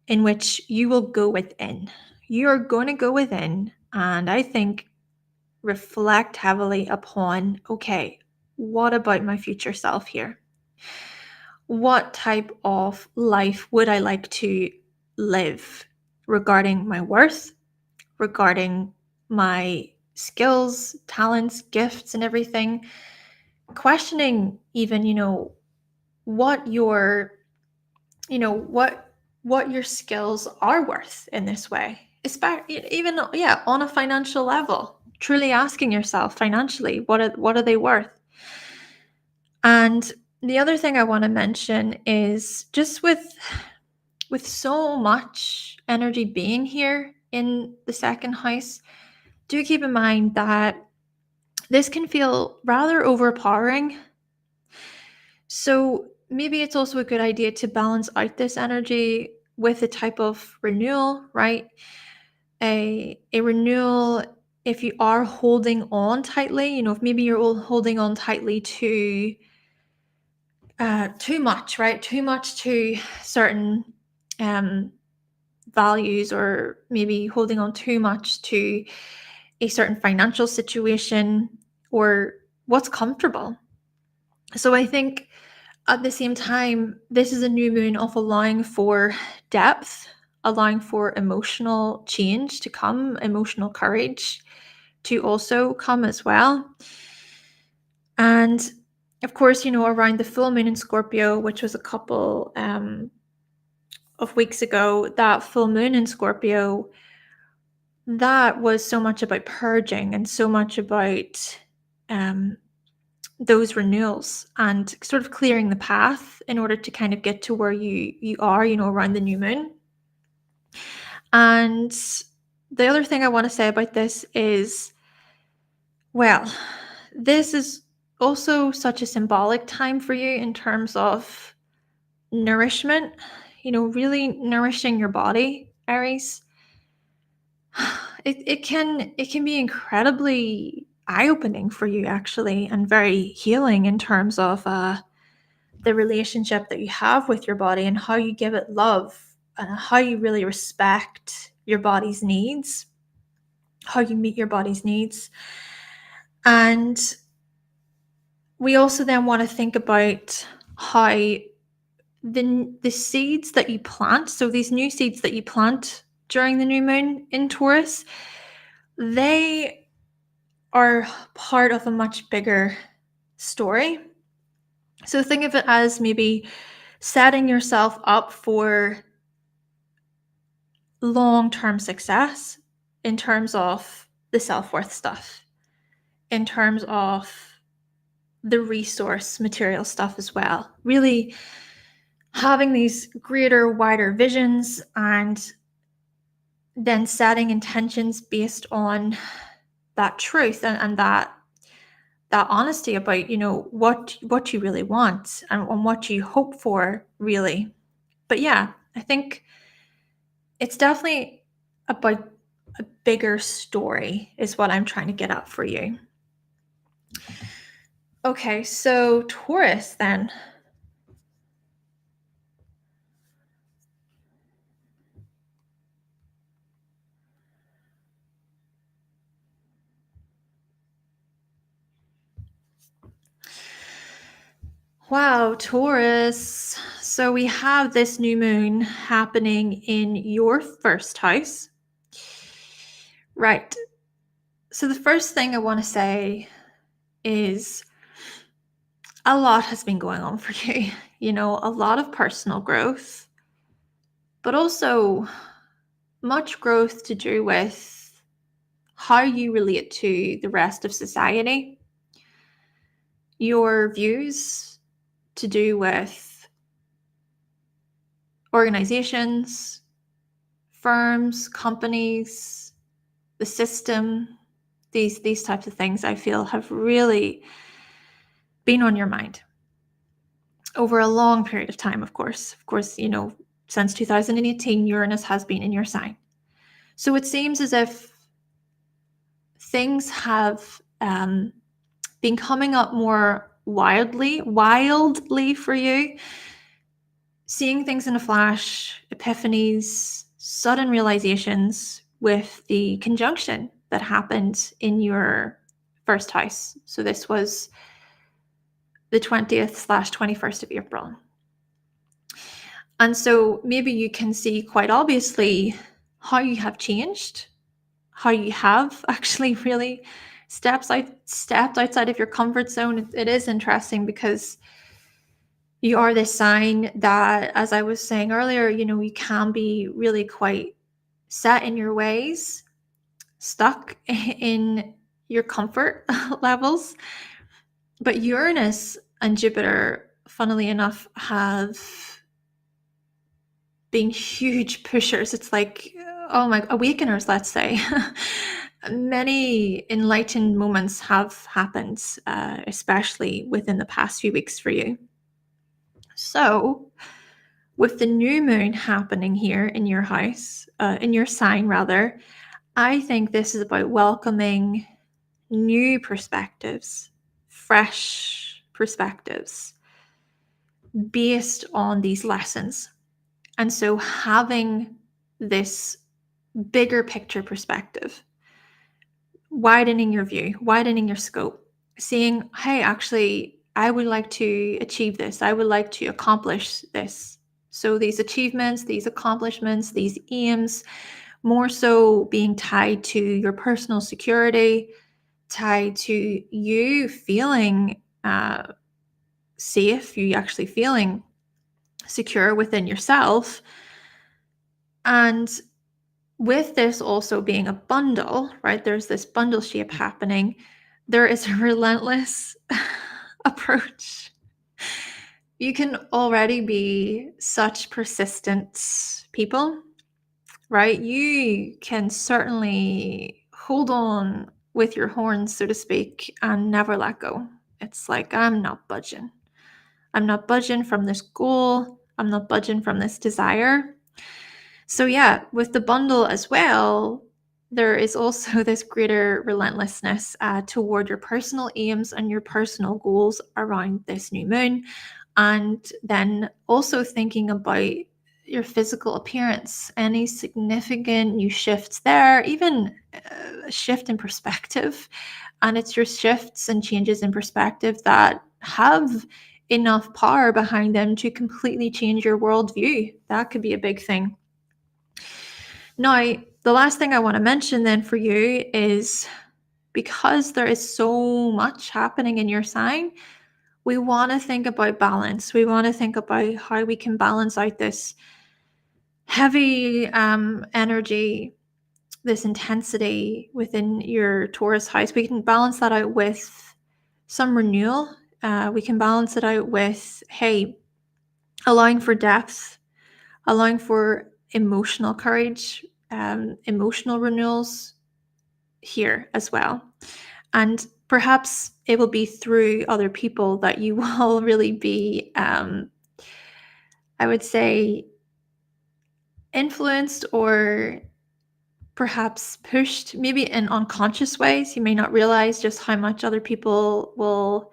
in which you will go within. You're going to go within, and I think reflect heavily upon, okay, what about my future self here? What type of life would I like to live regarding my worth, regarding my skills, talents, gifts, and everything? Questioning even, what your, what your skills are worth in this way. Even, yeah, on a financial level, truly asking yourself financially, what are they worth? And the other thing I want to mention is just with so much energy being here in the second house, do keep in mind that this can feel rather overpowering. So maybe it's also a good idea to balance out this energy with a type of renewal, right? A renewal, if you are holding on tightly, if maybe you're all holding on tightly to too much, right? Too much to certain values, or maybe holding on too much to a certain financial situation or what's comfortable. So I think at the same time, this is a new moon of allowing for depth, allowing for emotional change to come, emotional courage to also come as well. And of course, around the full moon in Scorpio, which was a couple of weeks ago, that full moon in Scorpio, that was so much about purging and so much about those renewals and sort of clearing the path in order to kind of get to where you are, around the new moon. And the other thing I want to say about this is, well, this is also such a symbolic time for you in terms of nourishment, really nourishing your body, Aries. It can be incredibly eye-opening for you, actually, and very healing in terms of the relationship that you have with your body and how you give it love and how you really respect your body's needs, how you meet your body's needs. And we also then want to think about how the seeds that you plant, so these new seeds that you plant during the new moon in Taurus, they are part of a much bigger story. So think of it as maybe setting yourself up for long-term success in terms of the self-worth stuff, in terms of the resource material stuff as well. Really having these greater, wider visions and then setting intentions based on that truth and that honesty about, what you really want and what you hope for, really. But yeah, I think it's definitely about a bigger story is what I'm trying to get at for you. Okay, so Taurus then. Wow, Taurus. So we have this new moon happening in your first house. Right. So the first thing I want to say is a lot has been going on for you. A lot of personal growth, but also much growth to do with how you relate to the rest of society, your views to do with organizations, firms, companies, the system, These types of things, I feel, have really been on your mind over a long period of time, of course. Of course, since 2018, Uranus has been in your sign. So it seems as if things have been coming up more wildly for you, seeing things in a flash, epiphanies, sudden realizations with the conjunction that happened in your first house. So this was the 20th/21st of April. And so maybe you can see quite obviously how you have changed, how you have actually really stepped outside of your comfort zone. It is interesting because you are this sign that, as I was saying earlier, you can be really quite set in your ways, stuck in your comfort levels. But Uranus and Jupiter, funnily enough, have been huge pushers. It's like, oh my, awakeners, let's say. Many enlightened moments have happened, especially within the past few weeks for you. So, with the new moon happening here in your house, in your sign rather, I think this is about welcoming new perspectives, fresh perspectives based on these lessons. And so having this bigger picture perspective, widening your view, widening your scope, seeing, hey, actually, I would like to achieve this. I would like to accomplish this. So these achievements, these accomplishments, these aims, more so being tied to your personal security, tied to you feeling safe, you actually feeling secure within yourself. And with this also being a bundle, right? There's this bundle shape happening. There is a relentless approach. You can already be such persistent people, right? You can certainly hold on with your horns, so to speak, and never let go. It's like, I'm not budging. I'm not budging from this goal. I'm not budging from this desire. So yeah, with the bundle as well, there is also this greater relentlessness toward your personal aims and your personal goals around this new moon. And then also thinking about your physical appearance, any significant new shifts there, even a shift in perspective. And it's your shifts and changes in perspective that have enough power behind them to completely change your worldview. That could be a big thing. Now, the last thing I want to mention then for you is, because there is so much happening in your sign, we want to think about balance. We want to think about how we can balance out this heavy energy, this intensity within your Taurus house. We can balance that out with some renewal. We can balance it out with, hey, allowing for depth, allowing for emotional courage, emotional renewals here as well. And perhaps it will be through other people that you will really be, I would say, influenced or perhaps pushed, maybe in unconscious ways. You may not realize just how much other people will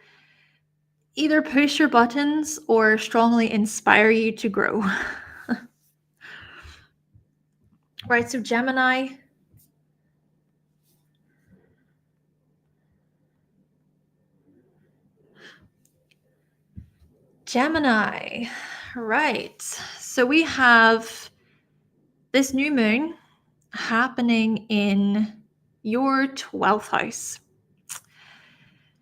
either push your buttons or strongly inspire you to grow. Right, so Gemini. Right. So we have this new moon happening in your 12th house.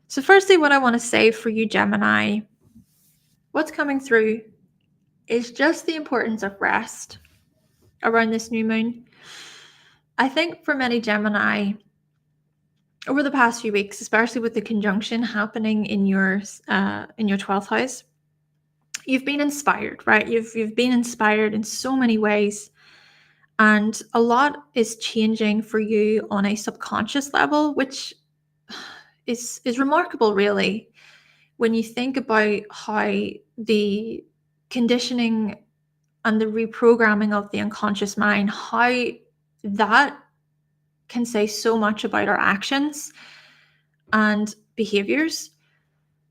So firstly, what I want to say for you, Gemini, what's coming through is just the importance of rest around this new moon. I think for many Gemini, over the past few weeks, especially with the conjunction happening in your 12th house, you've been inspired, right? You've been inspired in so many ways. And a lot is changing for you on a subconscious level, which is remarkable, really, when you think about how the conditioning and the reprogramming of the unconscious mind, how that can say so much about our actions and behaviors.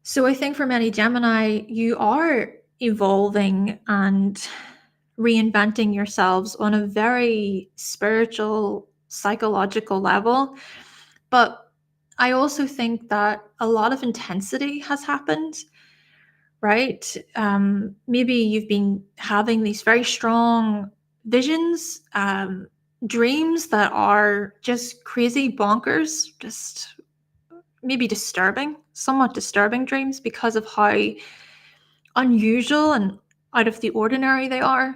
So I think for many Gemini, you are evolving and reinventing yourselves on a very spiritual, psychological level. But I also think that a lot of intensity has happened, right? Maybe you've been having these very strong visions, dreams that are just crazy bonkers, just maybe disturbing, somewhat disturbing dreams because of how unusual and out of the ordinary they are.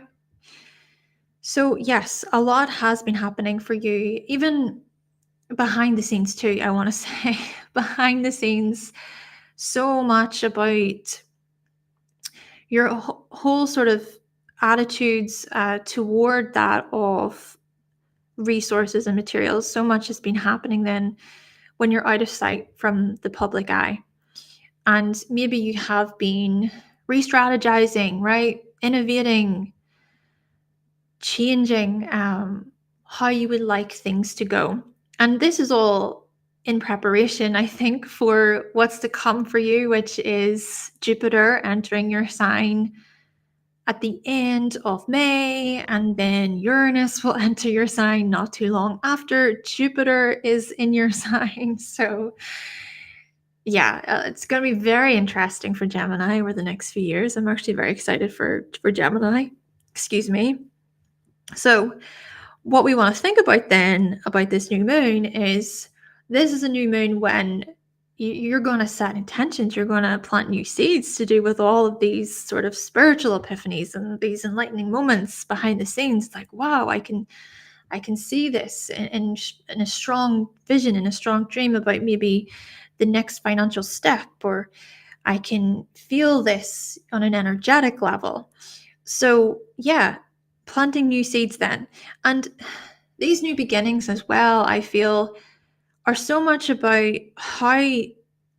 So, yes, a lot has been happening for you, even behind the scenes, too. I want to say behind the scenes, so much about your whole sort of attitudes toward that of resources and materials. So much has been happening then when you're out of sight from the public eye. And maybe you have been re-strategizing, right? Innovating, changing how you would like things to go. And this is all in preparation, I think, for what's to come for you, which is Jupiter entering your sign at the end of May, and then Uranus will enter your sign not too long after Jupiter is in your sign. So yeah, it's going to be very interesting for Gemini over the next few years. I'm actually very excited for Gemini. Excuse me. So what we want to think about then about this new moon is this is a new moon when you're going to set intentions, you're going to plant new seeds to do with all of these sort of spiritual epiphanies and these enlightening moments behind the scenes. Like, wow, I can see this in a strong vision, in a strong dream about maybe the next financial step, or I can feel this on an energetic level. So yeah, planting new seeds then. And these new beginnings as well, I feel, are so much about how,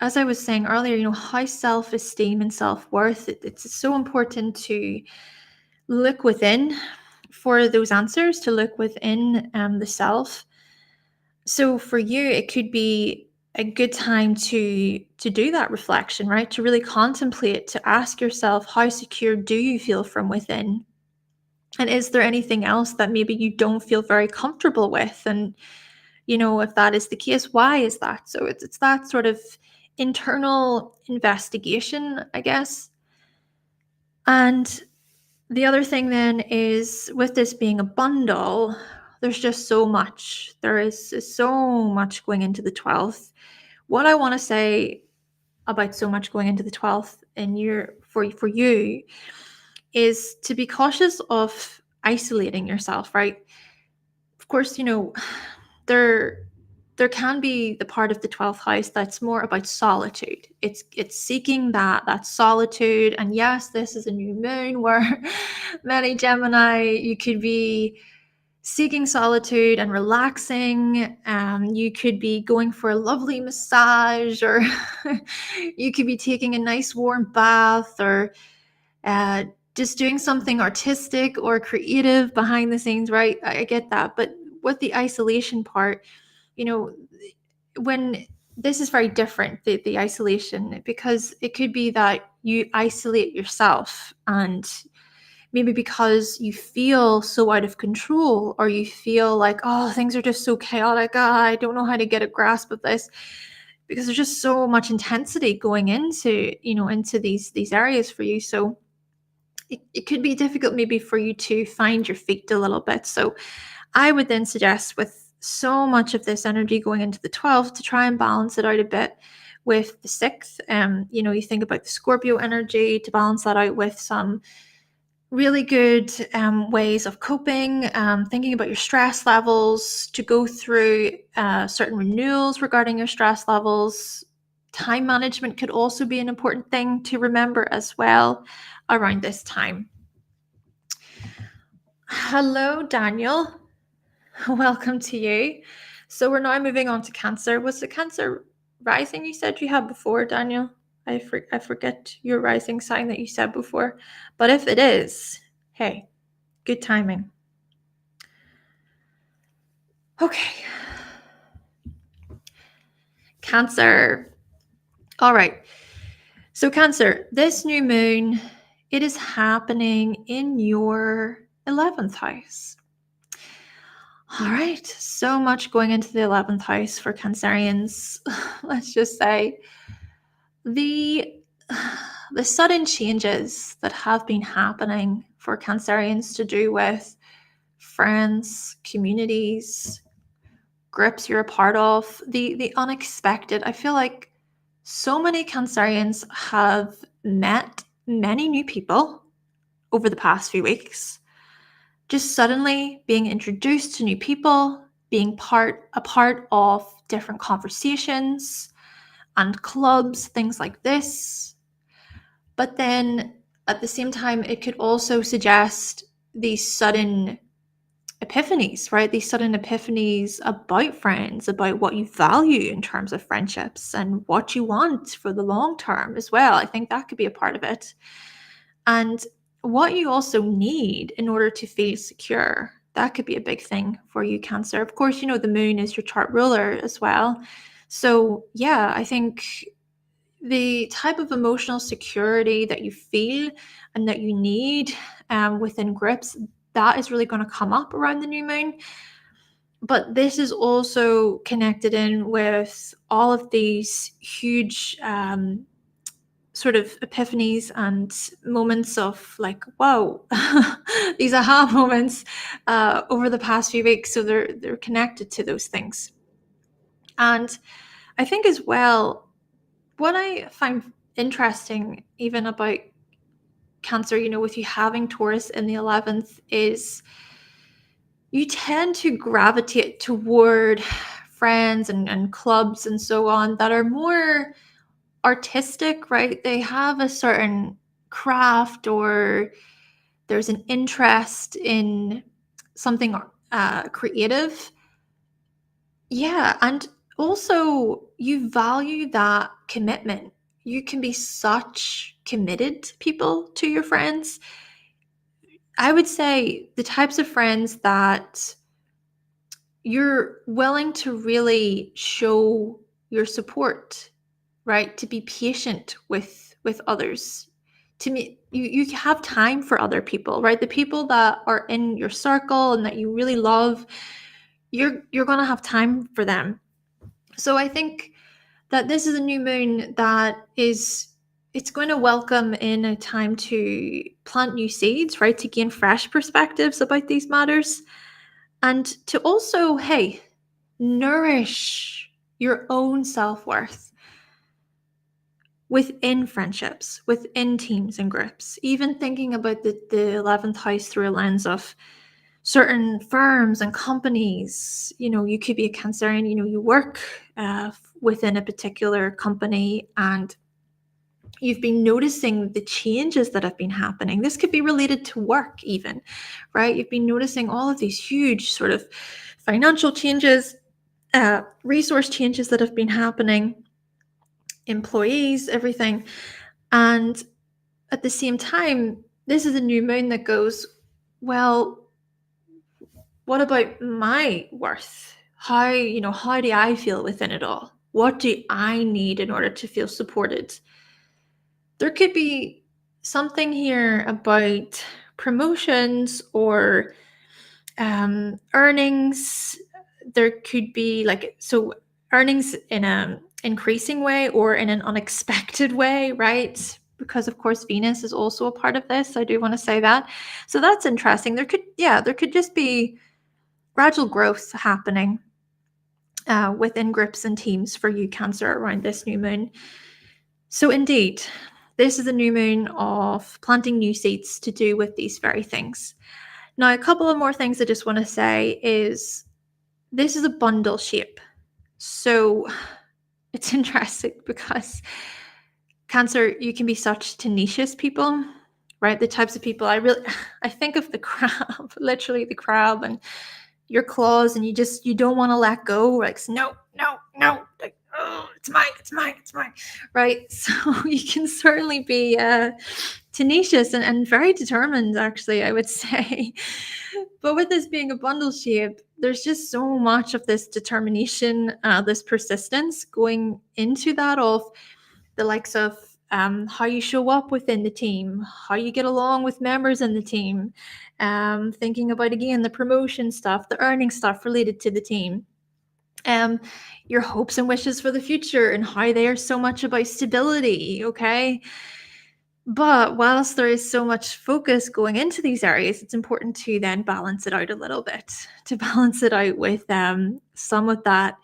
as I was saying earlier, how self-esteem and self-worth, it's so important to look within for those answers, to look within the self. So for you, it could be a good time to do that reflection, right? To really contemplate, to ask yourself, how secure do you feel from within? And is there anything else that maybe you don't feel very comfortable with? And, if that is the case, why is that? So it's that sort of internal investigation, I guess. And the other thing then is, with this being a bundle, there's just so much. There is so much going into the 12th. What I want to say about so much going into the 12th in year for you is to be cautious of isolating yourself, right? Of course, there there can be the part of the 12th house that's more about solitude. It's seeking that solitude. And yes, this is a new moon where many Gemini, you could be seeking solitude and relaxing. You could be going for a lovely massage, or you could be taking a nice warm bath, or uh, just doing something artistic or creative behind the scenes, right? I get that. But with the isolation part, you know, when this is very different, the isolation, because it could be that you isolate yourself, and maybe because you feel so out of control, or you feel like, oh, things are just so chaotic. I don't know how to get a grasp of this, because there's just so much intensity going into these areas for you. So it could be difficult maybe for you to find your feet a little bit. So I would then suggest, with so much of this energy going into the 12th, to try and balance it out a bit with the 6th. You think about the Scorpio energy, to balance that out with some really good ways of coping, thinking about your stress levels, to go through certain renewals regarding your stress levels. Time management could also be an important thing to remember as well around this time. Hello, Daniel. Welcome to you. So we're now moving on to Cancer. Was it Cancer rising you said you had before, Daniel? I forget your rising sign that you said before. But if it is, hey, good timing. Okay. Cancer. All right. So Cancer, this new moon, it is happening in your 11th house. All right, so much going into the 11th house for Cancerians. Let's just say the the sudden changes that have been happening for Cancerians to do with friends, communities, groups you're a part of, the unexpected. I feel like so many Cancerians have met many new people over the past few weeks. Just suddenly being introduced to new people, being a part of different conversations and clubs, things like this. But then at the same time, it could also suggest these sudden epiphanies, right? These sudden epiphanies about friends, about what you value in terms of friendships and what you want for the long term as well. I think that could be a part of it. And what you also need in order to feel secure. That could be a big thing for you, Cancer. Of course, you know, the moon is your chart ruler as well. So, yeah, I think the type of emotional security that you feel and that you need within grips, that is really going to come up around the new moon. But this is also connected in with all of these huge sort of epiphanies and moments of like, wow, these aha moments over the past few weeks. So they're connected to those things. And I think as well, what I find interesting even about Cancer, you know, with you having Taurus in the 11th, is you tend to gravitate toward friends and clubs and so on that are more artistic, right? They have a certain craft, or there's an interest in something creative. Yeah, and also you value that commitment. You can be such committed people to your friends. I would say the types of friends that you're willing to really show your support, right? To be patient with others. To me, you have time for other people, right? The people that are in your circle and that you really love, you're going to have time for them. So I think that this is a new moon that is, it's going to welcome in a time to plant new seeds, right? To gain fresh perspectives about these matters, and to also, hey, nourish your own self-worth within friendships, within teams and groups. Even thinking about the 11th house through a lens of certain firms and companies. You know, you could be a Cancerian, you know, you work within a particular company and you've been noticing the changes that have been happening. This could be related to work even, right? You've been noticing all of these huge sort of financial changes, resource changes that have been happening, employees, everything. And at the same time, this is a new moon that goes, well, what about my worth? How do I feel within it all? What do I need in order to feel supported? There could be something here about promotions or earnings. There could be earnings in an increasing way or in an unexpected way, right? Because of course Venus is also a part of this. I do want to say that. So that's interesting. There could just be gradual growth happening within groups and teams for you, Cancer, around this new moon. So indeed, this is a new moon of planting new seeds to do with these very things. Now, a couple of more things I just want to say is this is a bundle shape. So it's interesting because Cancer, you can be such tenacious people, right? The types of people I think of the crab. literally the crab and your claws, and you don't want to let go. Like, no, no, no. Like, oh, it's mine, it's mine, it's mine. Right. So you can certainly be tenacious and very determined, actually, I would say. But with this being a bundle shape, there's just so much of this determination, this persistence going into that, of the likes of how you show up within the team, how you get along with members in the team, thinking about, again, the promotion stuff, the earning stuff related to the team, your hopes and wishes for the future and how they are so much about stability, okay? But whilst there is so much focus going into these areas, it's important to then balance it out a little bit, to balance it out with some of that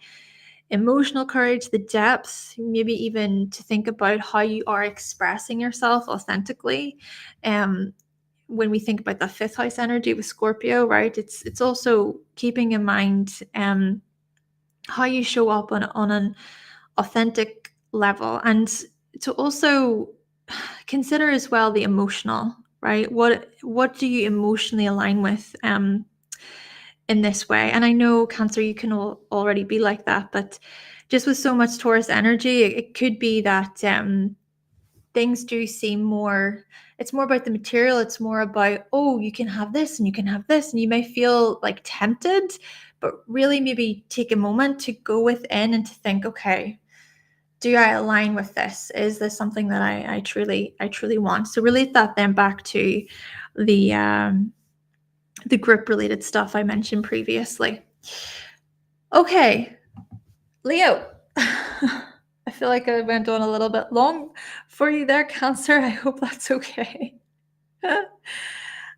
emotional courage, the depth, maybe even to think about how you are expressing yourself authentically. When we think about the fifth house energy with Scorpio, right, it's also keeping in mind how you show up on an authentic level, and to also consider as well the emotional, right? What do you emotionally align with in this way? And I know, Cancer, you can already be like that, but just with so much Taurus energy, it could be that things do seem more, it's more about the material. It's more about, oh, you can have this and you can have this, and you may feel like tempted, but really maybe take a moment to go within and to think, okay, do I align with this? Is this something that I truly want? So relate that then back to the group related stuff I mentioned previously. Okay, Leo. I feel like I went on a little bit long for you there, Cancer. I hope that's okay.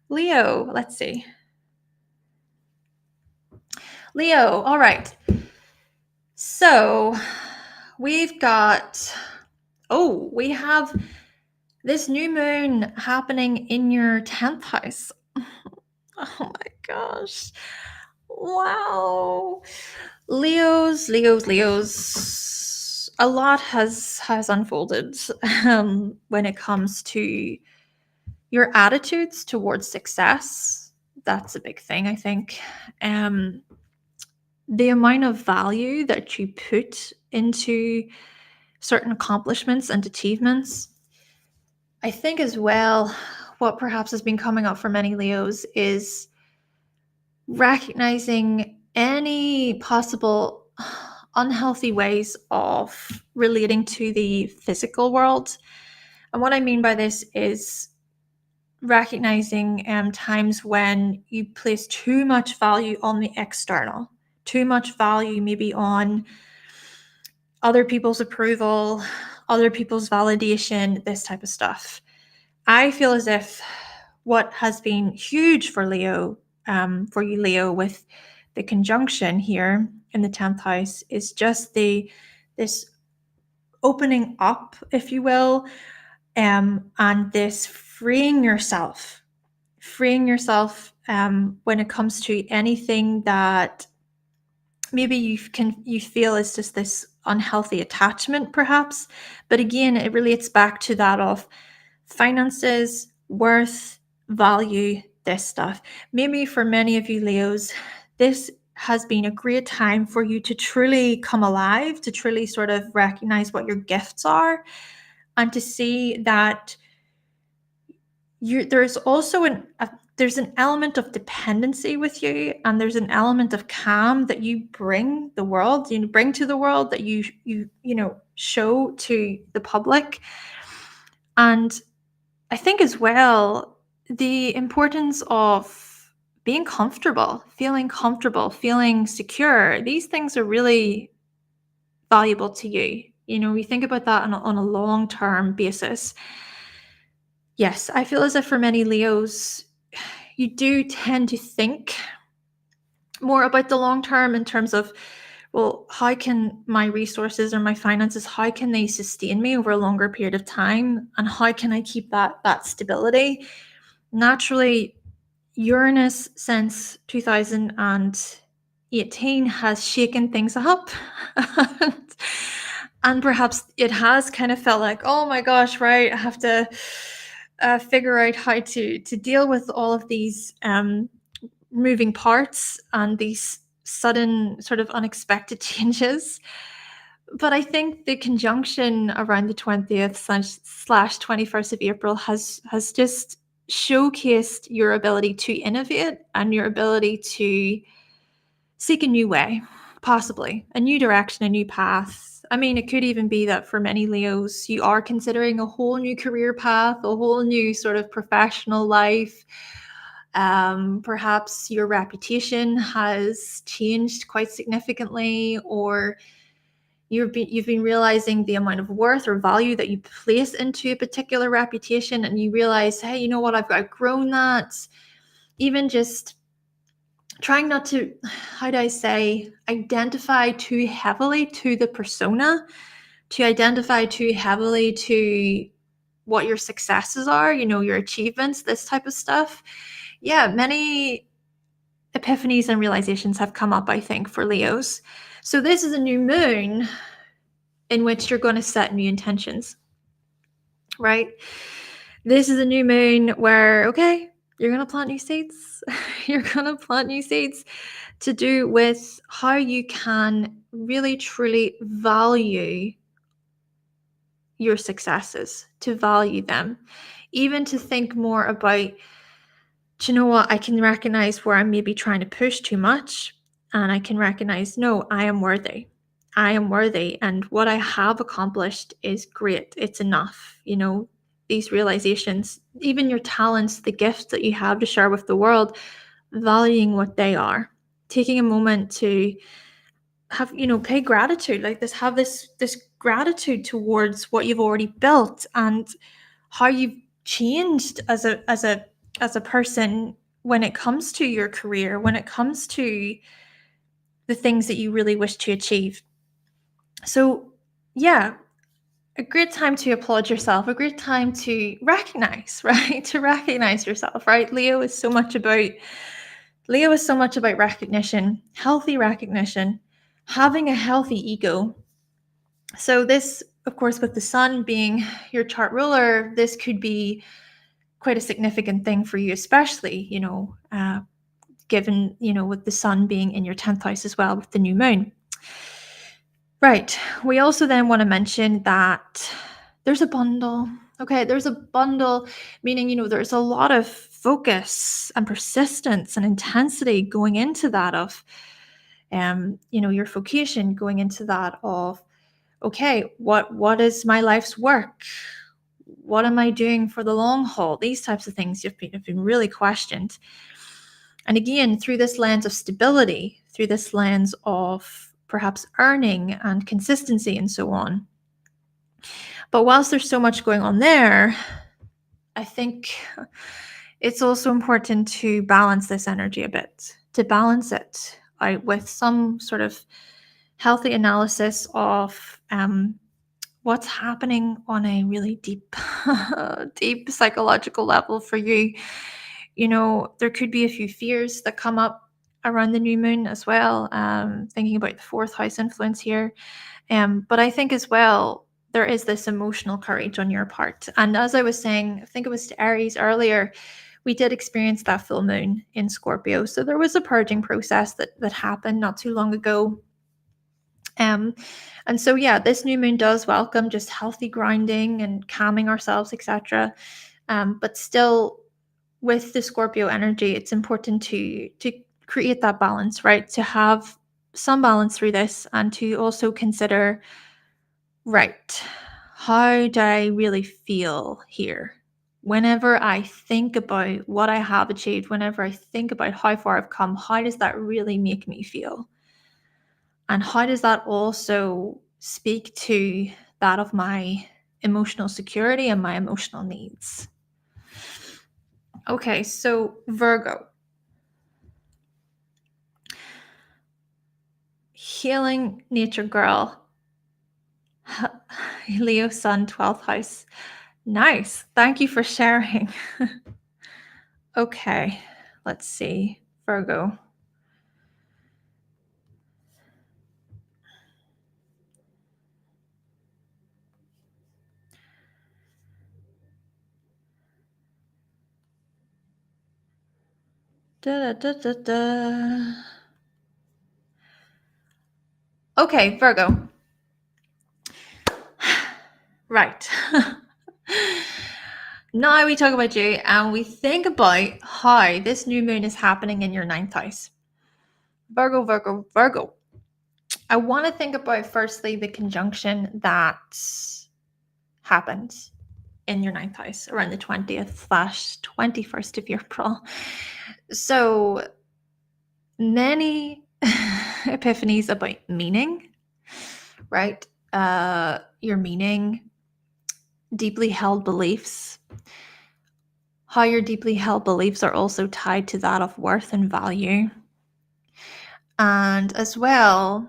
Leo, let's see. Leo, all right. So we've got, we have this new moon happening in your 10th house. Oh my gosh. Wow. Leos. A lot has unfolded when it comes to your attitudes towards success. That's a big thing, I think. The amount of value that you put into certain accomplishments and achievements. I think as well, what perhaps has been coming up for many Leos is recognizing any possible unhealthy ways of relating to the physical world. And what I mean by this is recognizing times when you place too much value on the external, too much value maybe on other people's approval, other people's validation, this type of stuff. I feel as if what has been huge for Leo, for you, Leo, with the conjunction here in the 10th house is just this opening up, if you will, and this freeing yourself when it comes to anything that maybe you feel is just this unhealthy attachment, perhaps. But again, it relates back to that of finances, worth, value, this stuff. Maybe for many of you Leos, this has been a great time for you to truly come alive, to truly sort of recognize what your gifts are, and to see that there's also there's an element of dependency with you, and there's an element of calm that you bring the world, bring to the world, that you show to the public. And I think as well, the importance of being comfortable, feeling secure. These things are really valuable to you. You think about that on a long-term basis. Yes, I feel as if for many Leos, you do tend to think more about the long term in terms of, well, how can my resources or my finances, how can they sustain me over a longer period of time? And how can I keep that stability? Naturally, Uranus since 2018 has shaken things up. And perhaps it has kind of felt like, oh my gosh, right, I have to figure out how to deal with all of these moving parts and these sudden sort of unexpected changes. But I think the conjunction around the 20th slash 21st of April has just showcased your ability to innovate and your ability to seek a new way, possibly a new direction, a new path. I mean, it could even be that for many Leos, you are considering a whole new career path, a whole new sort of professional life. Perhaps your reputation has changed quite significantly, or you've been realizing the amount of worth or value that you place into a particular reputation, and you realize, hey, you know what, I've outgrown that. Even just trying not to, how do I say, identify too heavily to the persona, to identify too heavily to what your successes are, your achievements, this type of stuff. Yeah, many epiphanies and realizations have come up, I think, for Leos. So this is a new moon in which you're going to set new intentions, right? This is a new moon where, okay, you're going to plant new seeds. You're going to plant new seeds to do with how you can really, truly value your successes, to value them, even to think more about, do you know what, I can recognize where I'm maybe trying to push too much, and I can recognize, no, I am worthy. I am worthy, and what I have accomplished is great. It's enough. These realizations, even your talents, the gifts that you have to share with the world, valuing what they are, taking a moment to have, pay gratitude, like this, have this gratitude towards what you've already built and how you've changed as a person when it comes to your career, when it comes to the things that you really wish to achieve. So, yeah, a great time to applaud yourself, a great time to recognize, right? To recognize yourself, right? Leo is so much about recognition, healthy recognition, having a healthy ego. So this, of course, with the sun being your chart ruler, this could be quite a significant thing for you, especially, given, with the sun being in your 10th house as well with the new moon. Right. We also then want to mention that there's a bundle. Okay, there's a bundle, meaning, there's a lot of focus and persistence and intensity going into that of, your vocation, going into that of, okay, what is my life's work? What am I doing for the long haul? These types of things have been really questioned. And again, through this lens of stability, through this lens of perhaps earning and consistency and so on. But whilst there's so much going on there, I think it's also important to balance this energy a bit, to balance it out with some sort of healthy analysis of what's happening on a really deep, deep psychological level for you. There could be a few fears that come up around the new moon as well, thinking about the 4th house influence here. But I think as well, there is this emotional courage on your part. And as I was saying, I think it was to Aries earlier, we did experience that full moon in Scorpio. So there was a purging process that happened not too long ago. And so, yeah, this new moon does welcome just healthy grounding and calming ourselves, etc. But still, with the Scorpio energy, it's important to create that balance, right? To have some balance through this, and to also consider, right, how do I really feel here? Whenever I think about what I have achieved, whenever I think about how far I've come, how does that really make me feel? And how does that also speak to that of my emotional security and my emotional needs? Okay, so Virgo. Healing nature girl. Leo sun, 12th house. Nice. Thank you for sharing. Okay, let's see. Virgo. Okay, Virgo. Right. Now we talk about you and we think about how this new moon is happening in your ninth house. Virgo, Virgo, Virgo. I want to think about firstly the conjunction that happened in your ninth house around the 20th/21st of April. So many epiphanies about meaning, right? Your meaning, deeply held beliefs, how your deeply held beliefs are also tied to that of worth and value. And as well,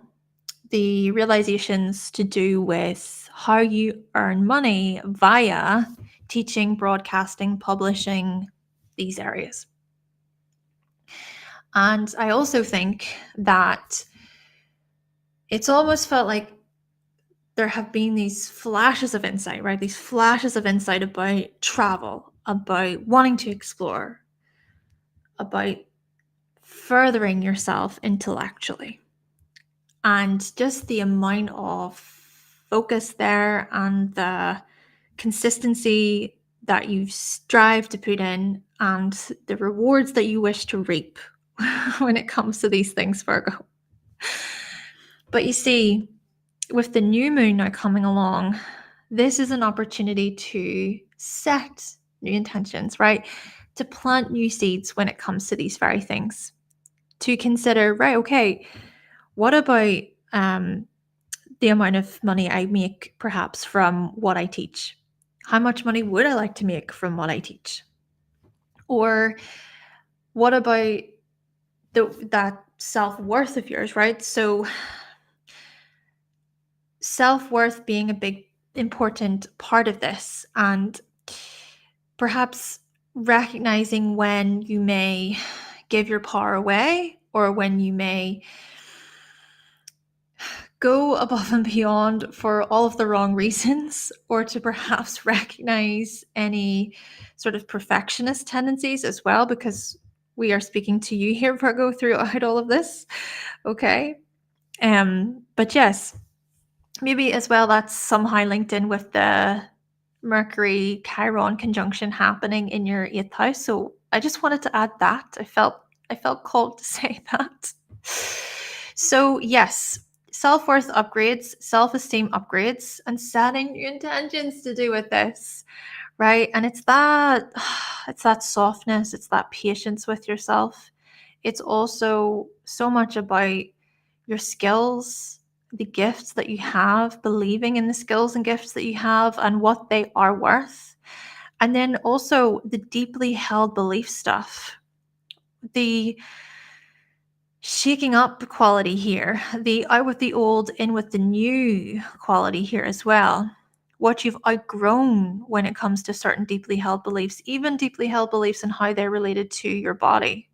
the realizations to do with how you earn money via teaching, broadcasting, publishing, these areas. And I also think that it's almost felt like there have been these flashes of insight, right? These flashes of insight about travel, about wanting to explore, about furthering yourself intellectually. And just the amount of focus there and the consistency that you strive to put in and the rewards that you wish to reap when it comes to these things, Virgo. But you see, with the new moon now coming along, this is an opportunity to set new intentions, right? To plant new seeds when it comes to these very things. To consider, right, okay, what about the amount of money I make perhaps from what I teach? How much money would I like to make from what I teach? Or what about that self-worth of yours, right? So self-worth being a big important part of this, and perhaps recognizing when you may give your power away or when you may go above and beyond for all of the wrong reasons, or to perhaps recognize any sort of perfectionist tendencies as well, because we are speaking to you here, Virgo, throughout all of this. Okay. But yes, maybe as well that's somehow linked in with the Mercury Chiron conjunction happening in your 8th house. So I just wanted to add that. I felt called to say that. So yes, self-worth upgrades, self-esteem upgrades, and setting new intentions to do with this, right? And it's that softness, it's that patience with yourself. It's also so much about your skills, the gifts that you have, believing in the skills and gifts that you have and what they are worth. And then also the deeply held belief stuff, the shaking up quality here, the out with the old, in with the new quality here as well. What you've outgrown when it comes to certain deeply held beliefs, even deeply held beliefs and how they're related to your body,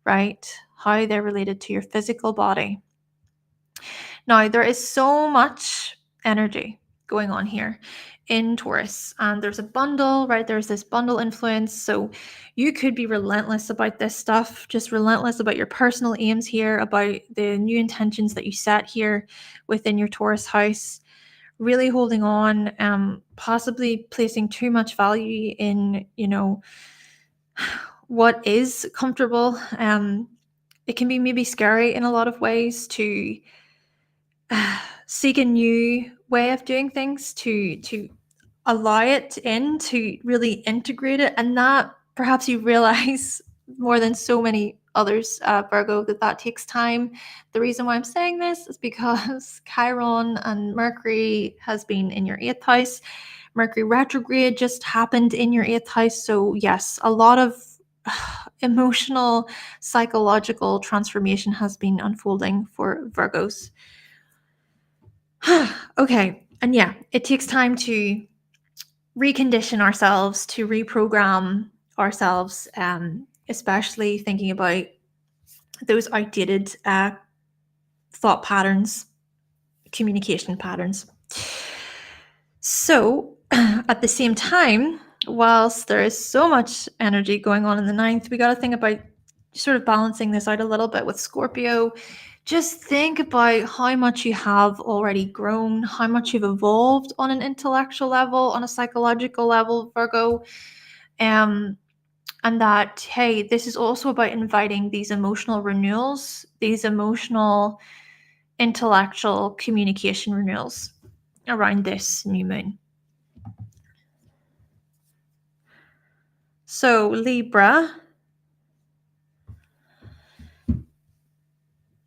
right? How they're related to your physical body. Now, there is so much energy going on here in Taurus, and there's a bundle, right? There's this bundle influence. So you could be relentless about this stuff, just relentless about your personal aims here, about the new intentions that you set here within your Taurus house, really holding on, possibly placing too much value in, what is comfortable. It can be maybe scary in a lot of ways to seek a new way of doing things, to allow it in, to really integrate it, and that perhaps you realize more than so many others, Virgo, that takes time. The reason why I'm saying this is because Chiron and Mercury has been in your 8th house. Mercury retrograde just happened in your 8th house. So yes, a lot of emotional, psychological transformation has been unfolding for Virgos. Okay. And yeah, it takes time to recondition ourselves, to reprogram ourselves, especially thinking about those outdated thought patterns, communication patterns. So at the same time, whilst there is so much energy going on in the 9th, we got to think about sort of balancing this out a little bit with Scorpio, just think about how much you have already grown, how much you've evolved on an intellectual level, on a psychological level, Virgo. And that, hey, this is also about inviting these emotional renewals, these emotional, intellectual communication renewals around this new moon. So, Libra.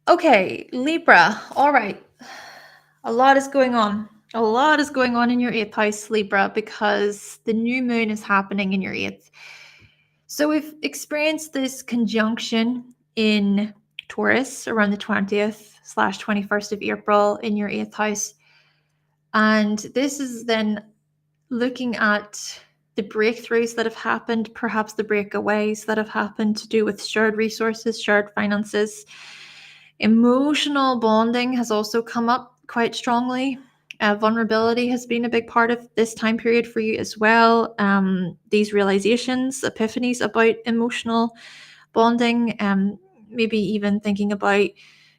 Okay, Libra. All right. A lot is going on. A lot is going on in your 8th house, Libra, because the new moon is happening in your 8th. So we've experienced this conjunction in Taurus around the 20th/21st of April in your 8th house. And this is then looking at the breakthroughs that have happened, perhaps the breakaways that have happened to do with shared resources, shared finances. Emotional bonding has also come up quite strongly. Vulnerability has been a big part of this time period for you as well. These realizations, epiphanies about emotional bonding, maybe even thinking about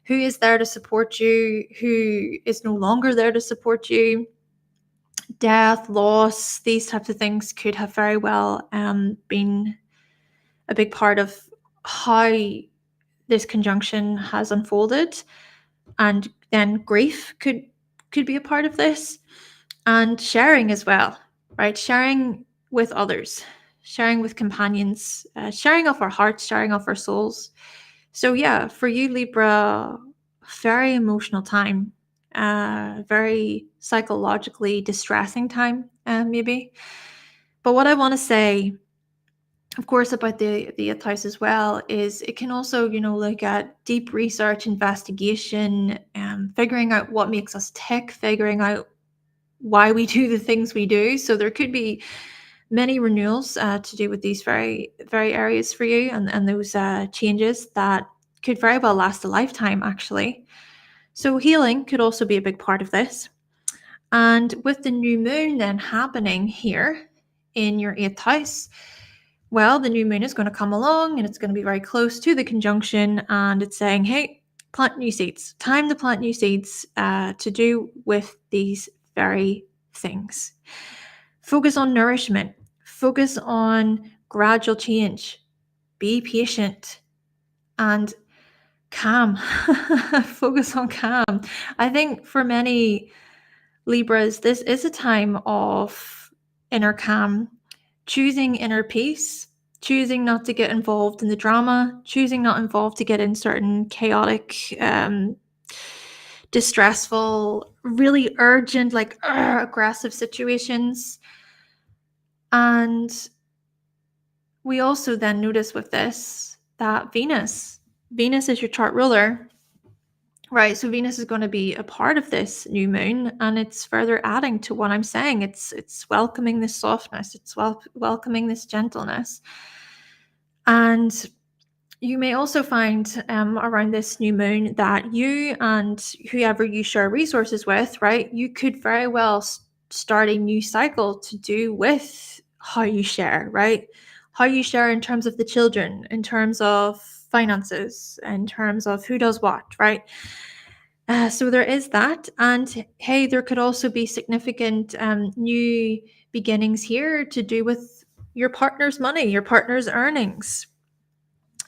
who is there to support you, who is no longer there to support you. Death, loss, these types of things could have very well been a big part of how this conjunction has unfolded. And then grief could be a part of this, and sharing as well, right? Sharing with others, sharing with companions, sharing off our hearts, sharing off our souls. So yeah, for you, Libra, very emotional time, very psychologically distressing time, maybe. But what I want to say, of course, about the 8th house as well is it can also, look at deep research, investigation, figuring out what makes us tick, figuring out why we do the things we do. So there could be many renewals to do with these very, very areas for you, and those changes that could very well last a lifetime, actually. So healing could also be a big part of this. And with the new moon then happening here in your 8th house, well, the new moon is going to come along and it's going to be very close to the conjunction, and it's saying, hey, plant new seeds. Time to plant new seeds to do with these very things. Focus on nourishment. Focus on gradual change. Be patient and calm. Focus on calm. I think for many Libras, this is a time of inner calm, choosing inner peace, choosing not to get involved in the drama, choosing not involved to get in certain chaotic, distressful, really urgent, like aggressive situations. And we also then notice with this that Venus is your chart ruler, right? So Venus is going to be a part of this new moon, and it's further adding to what I'm saying. It's welcoming this softness, it's welcoming this gentleness. And you may also find around this new moon that you and whoever you share resources with, right, you could very well start a new cycle to do with how you share, right? How you share in terms of the children, in terms of finances, in terms of who does what, right? So there is that. And hey, there could also be significant new beginnings here to do with your partner's money, your partner's earnings.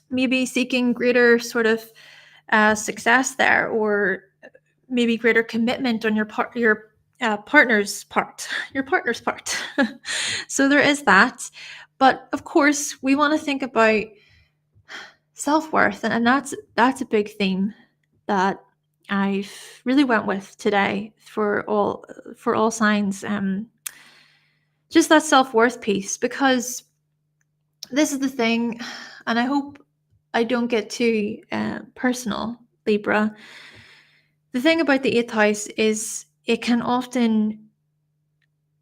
Maybe seeking greater sort of success there, or maybe greater commitment on your partner's part, your partner's part. So there is that. But of course, we want to think about self-worth, and that's a big theme that I've really went with today for all signs. Just that self-worth piece, because this is the thing, and I hope I don't get too personal, Libra. The thing about the 8th house is it can often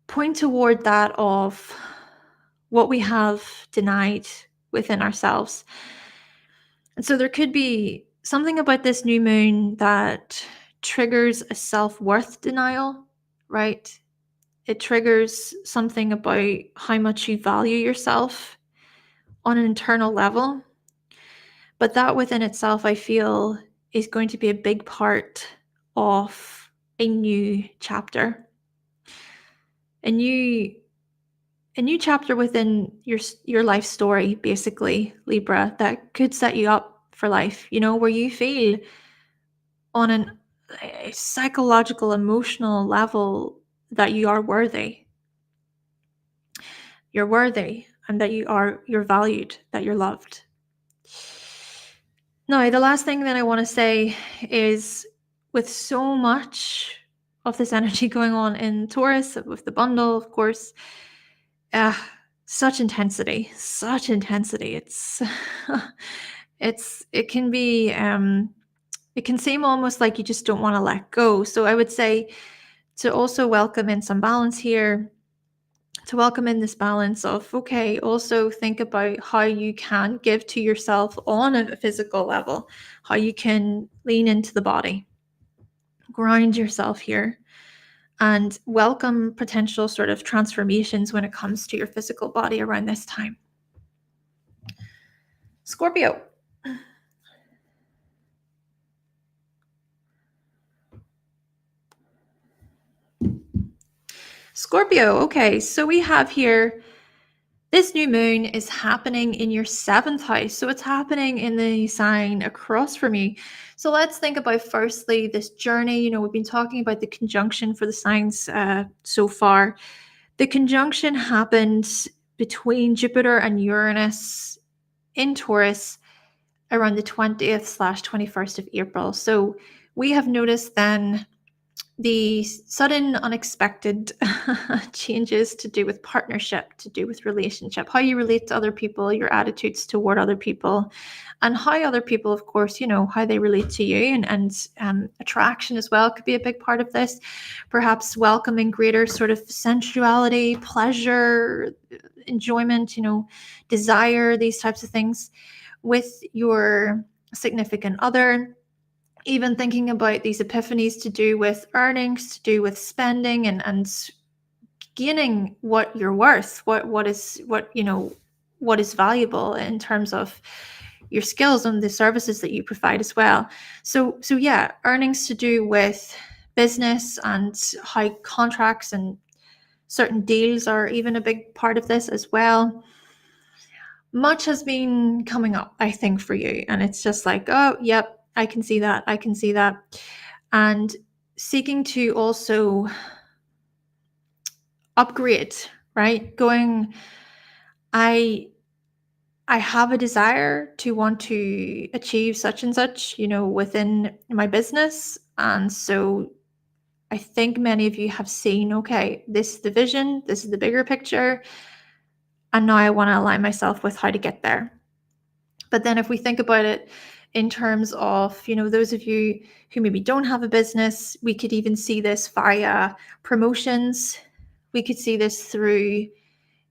point toward that of what we have denied within ourselves. And so there could be something about this new moon that triggers a self-worth denial, right? It triggers something about how much you value yourself on an internal level. But that within itself, I feel, is going to be a big part of a new chapter. A new chapter within your life story, basically, Libra, that could set you up for life, where you feel on a psychological, emotional level that you are worthy. You're worthy, and that you're valued, that you're loved. Now, the last thing that I want to say is, with so much of this energy going on in Taurus, with the bundle, of course, such intensity. It's it can be it can seem almost like you just don't want to let go. So I would say to also welcome in some balance here, to welcome in this balance of, okay, also think about how you can give to yourself on a physical level, how you can lean into the body, ground yourself here, and welcome potential sort of transformations when it comes to your physical body around this time. Scorpio. Scorpio, okay, so we have here, this new moon is happening in your 7th house. So it's happening in the sign across from you. So let's think about, firstly, this journey. We've been talking about the conjunction for the signs so far. The conjunction happened between Jupiter and Uranus in Taurus around the 20th/21st of April. So we have noticed then the sudden, unexpected changes to do with partnership, to do with relationship, how you relate to other people, your attitudes toward other people, and how other people, of course, how they relate to you, and attraction as well could be a big part of this. Perhaps welcoming greater sort of sensuality, pleasure, enjoyment, desire, these types of things with your significant other. Even thinking about these epiphanies to do with earnings, to do with spending, and gaining what you're worth, what is valuable in terms of your skills and the services that you provide as well. So yeah, earnings to do with business, and how contracts and certain deals are even a big part of this as well. Much has been coming up, I think, for you, and it's just like, oh, yep, I can see that. And seeking to also upgrade, right? I have a desire to want to achieve such and such, within my business. And so I think many of you have seen, okay, this is the vision, this is the bigger picture, and now I want to align myself with how to get there. But then if we think about it in terms of, those of you who maybe don't have a business, we could even see this via promotions. We could see this through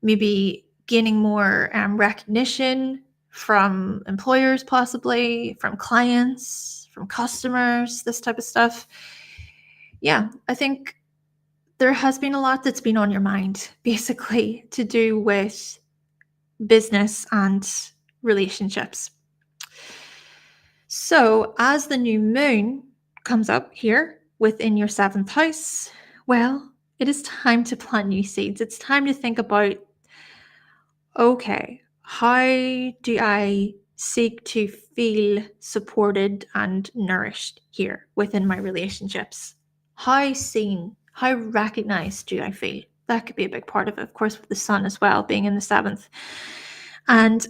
maybe gaining more recognition from employers, possibly from clients, from customers, this type of stuff. Yeah, I think there has been a lot that's been on your mind, basically, to do with business and relationships. So as the new moon comes up here within your 7th house, well, it is time to plant new seeds. It's time to think about, okay, how do I seek to feel supported and nourished here within my relationships? How seen, how recognized do I feel? That could be a big part of it, of course, with the sun as well, being in the 7th. And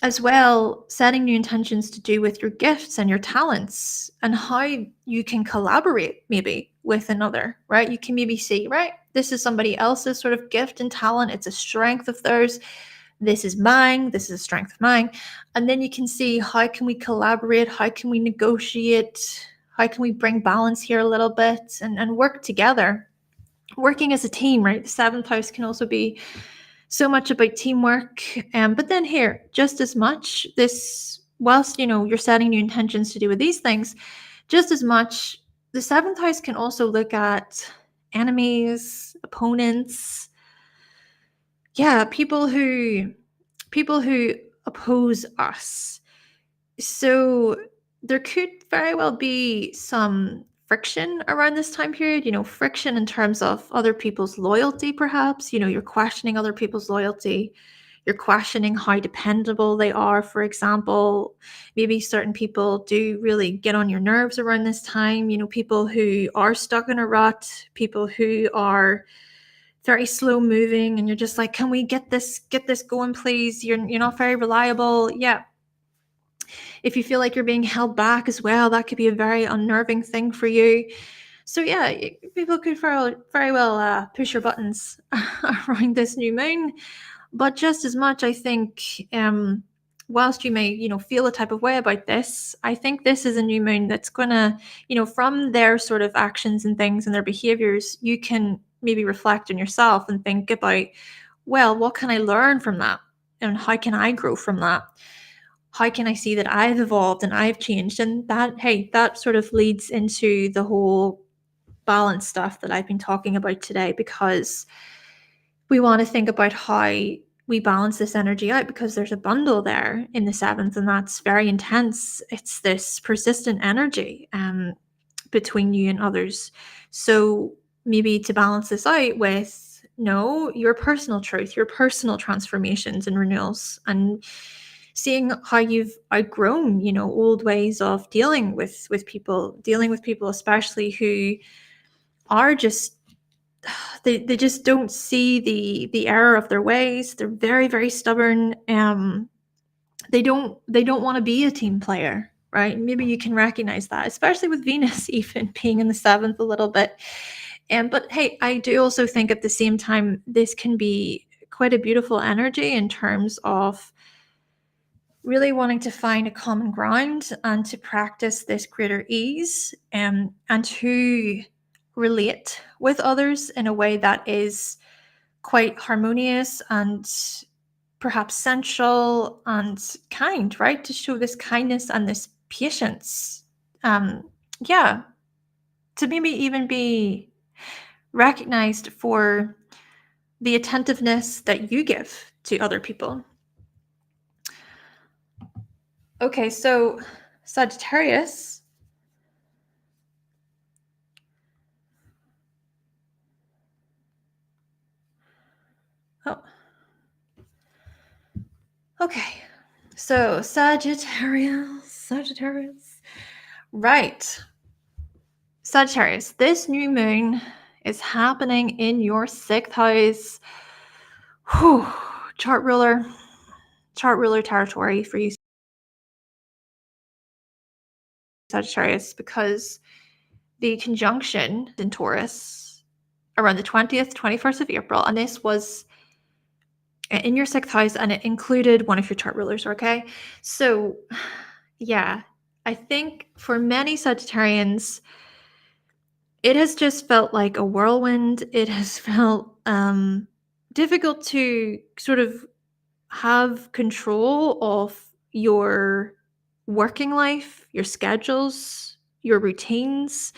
as well, setting new intentions to do with your gifts and your talents, and how you can collaborate maybe with another, right? You can maybe see, right, this is somebody else's sort of gift and talent. It's a strength of theirs. This is mine. This is a strength of mine. And then you can see, how can we collaborate? How can we negotiate? How can we bring balance here a little bit, and work together? Working as a team, right? The 7th house can also be so much about teamwork. But then here, just as much, this, whilst, you're setting new intentions to do with these things, just as much, the 7th house can also look at enemies, opponents. Yeah, people who oppose us. So there could very well be some friction around this time period, friction in terms of other people's loyalty, perhaps. You're questioning other people's loyalty. You're questioning how dependable they are, for example. Maybe certain people do really get on your nerves around this time, people who are stuck in a rut, people who are very slow moving, and you're just like, can we get this going, please? You're not very reliable. Yeah, if you feel like you're being held back as well, that could be a very unnerving thing for you. So yeah, people could very well push your buttons around this new moon. But just as much, I think, whilst you may, feel a type of way about this, I think this is a new moon that's gonna, from their sort of actions and things and their behaviors, you can maybe reflect on yourself and think about, well, what can I learn from that? And how can I grow from that? How can I see that I've evolved and I've changed? And that, hey, that sort of leads into the whole balance stuff that I've been talking about today, because we want to think about how we balance this energy out, because there's a bundle there in the seventh, and that's very intense. It's this persistent energy between you and others. So maybe to balance this out with, no, your personal truth, your personal transformations and renewals, and seeing how you've outgrown, old ways of dealing with people, especially who are just, they just don't see the error of their ways. They're very, very stubborn. They don't want to be a team player, right? Maybe you can recognize that, especially with Venus even being in the seventh a little bit. But hey, I do also think at the same time this can be quite a beautiful energy in terms of really wanting to find a common ground and to practice this greater ease, and to relate with others in a way that is quite harmonious and perhaps sensual and kind, right? To show this kindness and this patience. Yeah, to maybe even be recognized for the attentiveness that you give to other people. Okay, so Sagittarius. Oh, okay. So Sagittarius. Right. Sagittarius, this new moon is happening in your sixth house. Whew. Chart ruler territory for you, Sagittarius, because the conjunction in Taurus around the 20th, 21st of April, and this was in your sixth house, and it included one of your chart rulers, okay? So, yeah, I think for many Sagittarians, it has just felt like a whirlwind. It has felt difficult to sort of have control of your working life, your schedules, your routines.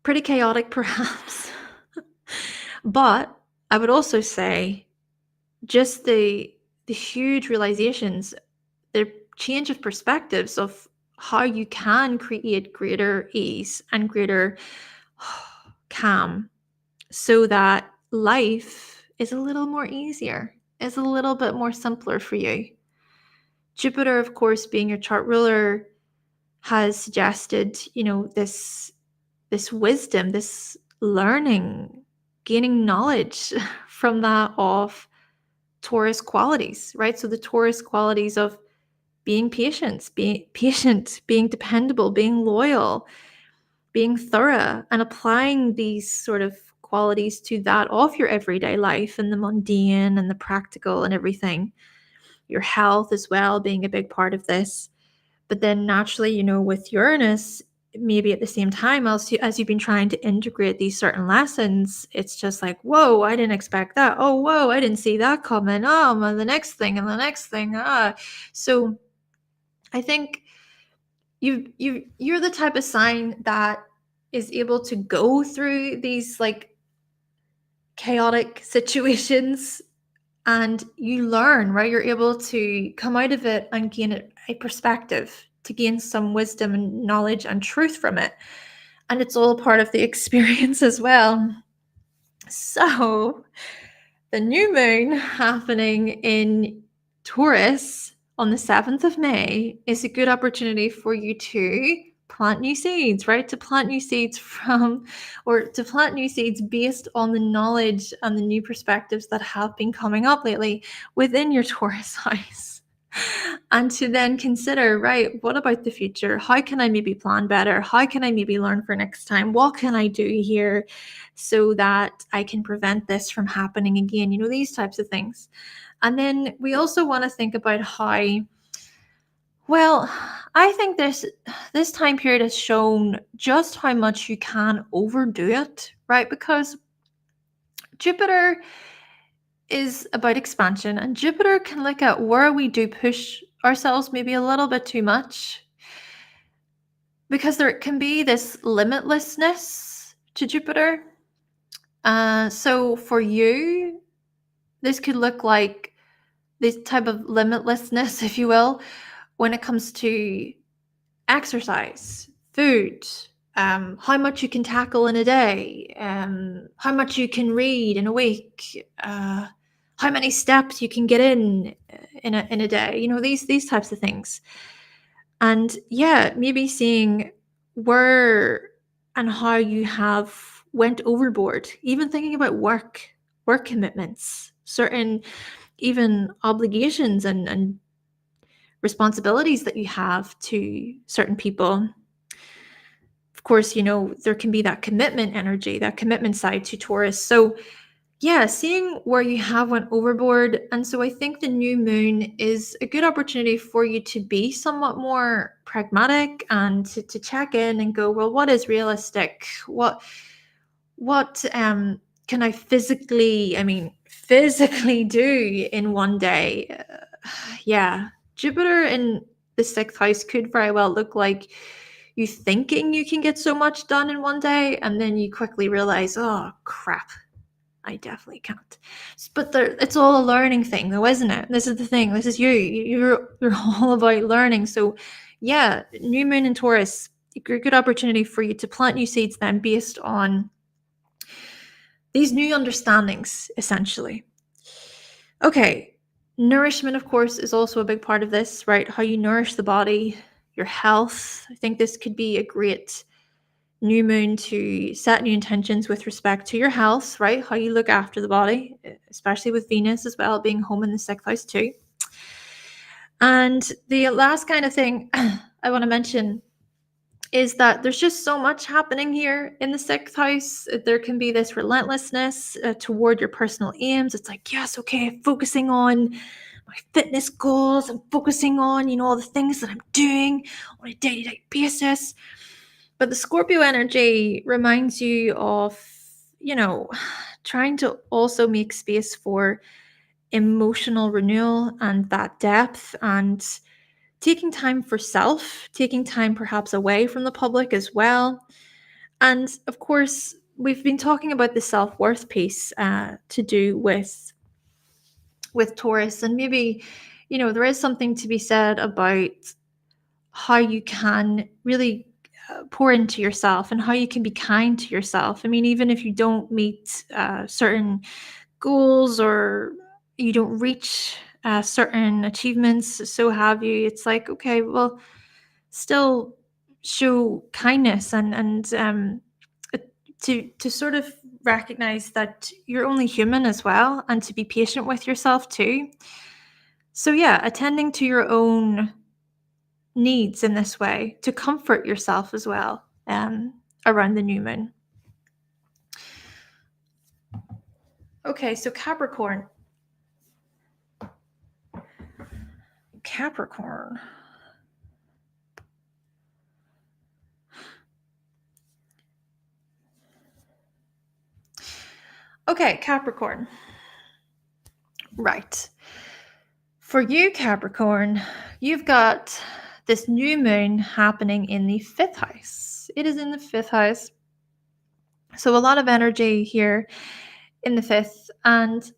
Pretty chaotic, perhaps. But I would also say just the huge realizations, the change of perspectives of how you can create greater ease and greater calm, so that life is a little more easier, is a little bit more simpler for you. Jupiter, of course, being your chart ruler, has suggested, this wisdom, this learning, gaining knowledge from that of Taurus qualities, right? So the Taurus qualities of being patient, being dependable, being loyal, being thorough, and applying these sort of qualities to that of your everyday life and the mundane and the practical and everything. Your health as well being a big part of this. But then naturally, with Uranus, maybe at the same time, as you've been trying to integrate these certain lessons, it's just like, whoa, I didn't expect that. Oh, whoa, I didn't see that coming. Oh, and the next thing and the next thing. So I think you're the type of sign that is able to go through these like chaotic situations and you learn, right? You're able to come out of it and gain a perspective, to gain some wisdom and knowledge and truth from it. And it's all part of the experience as well. So, the new moon happening in Taurus on the 7th of May is a good opportunity for you to plant new seeds, right? To plant new seeds to plant new seeds based on the knowledge and the new perspectives that have been coming up lately within your Taurus house. And to then consider, right, what about the future? How can I maybe plan better? How can I maybe learn for next time? What can I do here so that I can prevent this from happening again? These types of things. And then we also want to think about I think this time period has shown just how much you can overdo it, right? Because Jupiter is about expansion, and Jupiter can look at where we do push ourselves maybe a little bit too much, because there can be this limitlessness to Jupiter. So for you, this could look like this type of limitlessness, if you will, when it comes to exercise, food, how much you can tackle in a day, how much you can read in a week, how many steps you can get in a day. These types of things. And yeah, maybe seeing where and how you have went overboard, even thinking about work commitments, certain even obligations and responsibilities that you have to certain people. Of course, there can be that commitment energy, that commitment side to Taurus. So yeah, seeing where you have went overboard. And so I think the new moon is a good opportunity for you to be somewhat more pragmatic and to check in and go, well, what is realistic? What can I physically do in one day? Yeah, Jupiter in the 6th house could very well look like you thinking you can get so much done in one day, and then you quickly realize, oh crap, I definitely can't. But it's all a learning thing, though, isn't it? This is the thing. This is you. You're all about learning. So, yeah, new moon in Taurus, a good opportunity for you to plant new seeds then based on these new understandings, essentially. Okay, nourishment, of course, is also a big part of this, right? How you nourish the body, your health. I think this could be a great new moon to set new intentions with respect to your health, right? How you look after the body, especially with Venus as well, being home in the 6th house too. And the last kind of thing I want to mention is that there's just so much happening here in the 6th house. There can be this relentlessness toward your personal aims. It's like, yes, okay, I'm focusing on my fitness goals. I'm focusing on, all the things that I'm doing on a day-to-day basis. But the Scorpio energy reminds you of, trying to also make space for emotional renewal and that depth, and taking time for self, taking time perhaps away from the public as well. And of course, we've been talking about the self-worth piece to do with Taurus, and maybe, there is something to be said about how you can really pour into yourself and how you can be kind to yourself. I mean, even if you don't meet certain goals or you don't reach certain achievements, so have you, it's like, okay, well, still show kindness and to sort of recognize that you're only human as well, and to be patient with yourself too. So yeah, attending to your own needs in this way, to comfort yourself as well around the new moon. Okay, so Capricorn. Okay, Capricorn. Right. For you, Capricorn, you've got this new moon happening in the 5th house. It is in the 5th house. So a lot of energy here in the 5th. And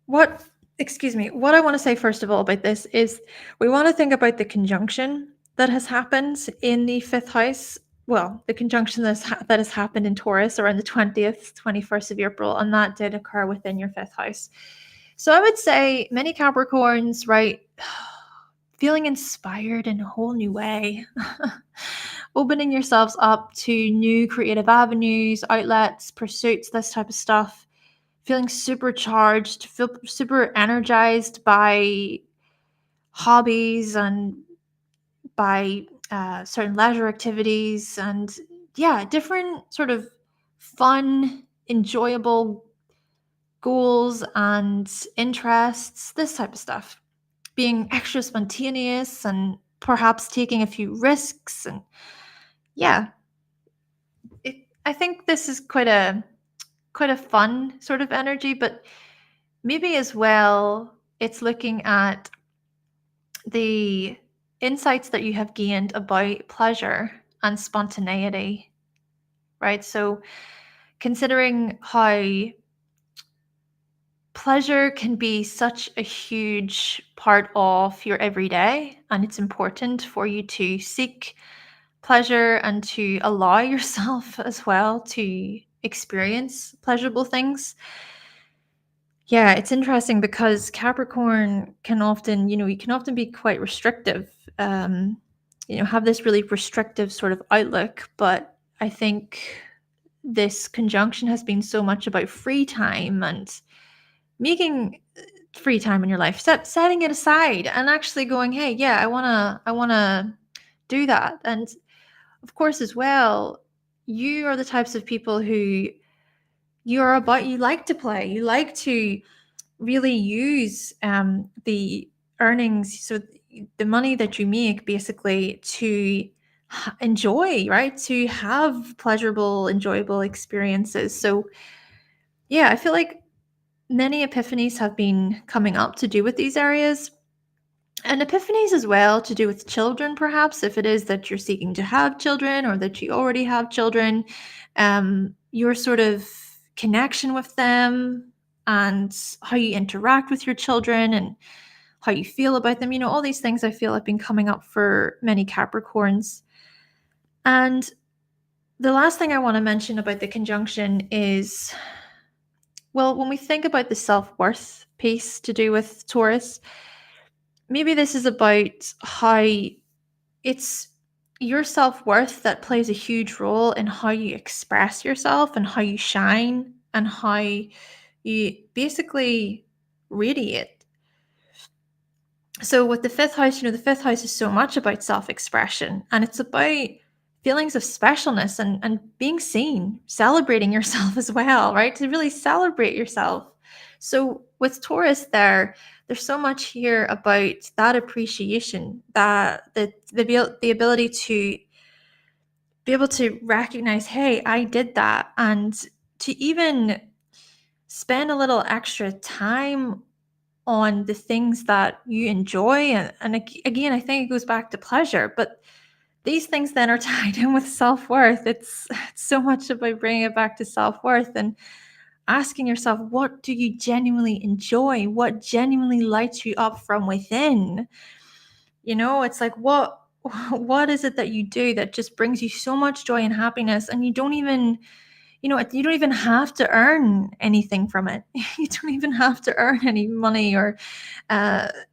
What, excuse me, what I want to say first of all about this is we want to think about the conjunction that has happened in the fifth house. Well, the conjunction that has happened in Taurus around the 20th, 21st of April, and that did occur within your fifth house. So I would say many Capricorns, right, feeling inspired in a whole new way, opening yourselves up to new creative avenues, outlets, pursuits, this type of stuff, feeling supercharged, feel super energized by hobbies and by certain leisure activities and, yeah, different sort of fun, enjoyable goals and interests, this type of stuff. Being extra spontaneous and perhaps taking a few risks. And yeah, I think this is quite a fun sort of energy, but maybe as well, it's looking at the insights that you have gained about pleasure and spontaneity, right? So, considering how pleasure can be such a huge part of your everyday, and it's important for you to seek pleasure and to allow yourself as well to experience pleasurable things. Yeah, it's interesting because Capricorn can often, you can often be quite restrictive, have this really restrictive sort of outlook. But I think this conjunction has been so much about free time and making free time in your life, setting it aside and actually going, hey, yeah, I wanna do that. And of course, as well, you are the types of people who you like to play, you like to really use the earnings, so the money that you make basically to enjoy, right? To have pleasurable, enjoyable experiences. So, yeah, I feel like many epiphanies have been coming up to do with these areas. And epiphanies as well to do with children, perhaps, if it is that you're seeking to have children or that you already have children, your sort of connection with them and how you interact with your children and how you feel about them. All these things I feel have been coming up for many Capricorns. And the last thing I want to mention about the conjunction is, well, when we think about the self-worth piece to do with Taurus, maybe this is about how it's your self-worth that plays a huge role in how you express yourself and how you shine and how you basically radiate. So with the fifth house, the fifth house is so much about self-expression, and it's about feelings of specialness and being seen, celebrating yourself as well, right? To really celebrate yourself. So with Taurus there's so much here about that appreciation, that the ability to be able to recognize, hey, I did that, and to even spend a little extra time on the things that you enjoy. And again, I think it goes back to pleasure, but these things then are tied in with self-worth. It's so much about bringing it back to self-worth and asking yourself, what do you genuinely enjoy? What genuinely lights you up from within? It's like, what is it that you do that just brings you so much joy and happiness, and you don't even have to earn anything from it. You don't even have to earn any money or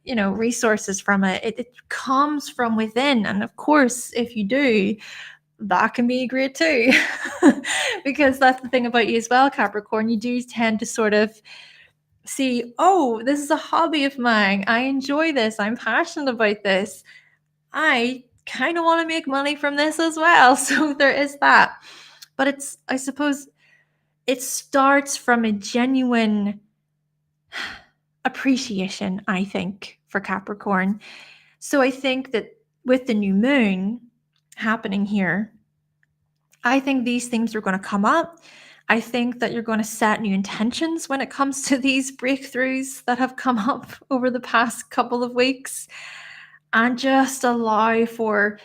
resources from it. It comes from within. And of course, if you do, that can be great too. Because that's the thing about you as well, Capricorn. You do tend to sort of see, oh, this is a hobby of mine. I enjoy this. I'm passionate about this. I kind of want to make money from this as well. So there is that. But I suppose it starts from a genuine appreciation, I think, for Capricorn. So I think that with the new moon happening here, I think these things are going to come up. I think that you're going to set new intentions when it comes to these breakthroughs that have come up over the past couple of weeks, and just allow for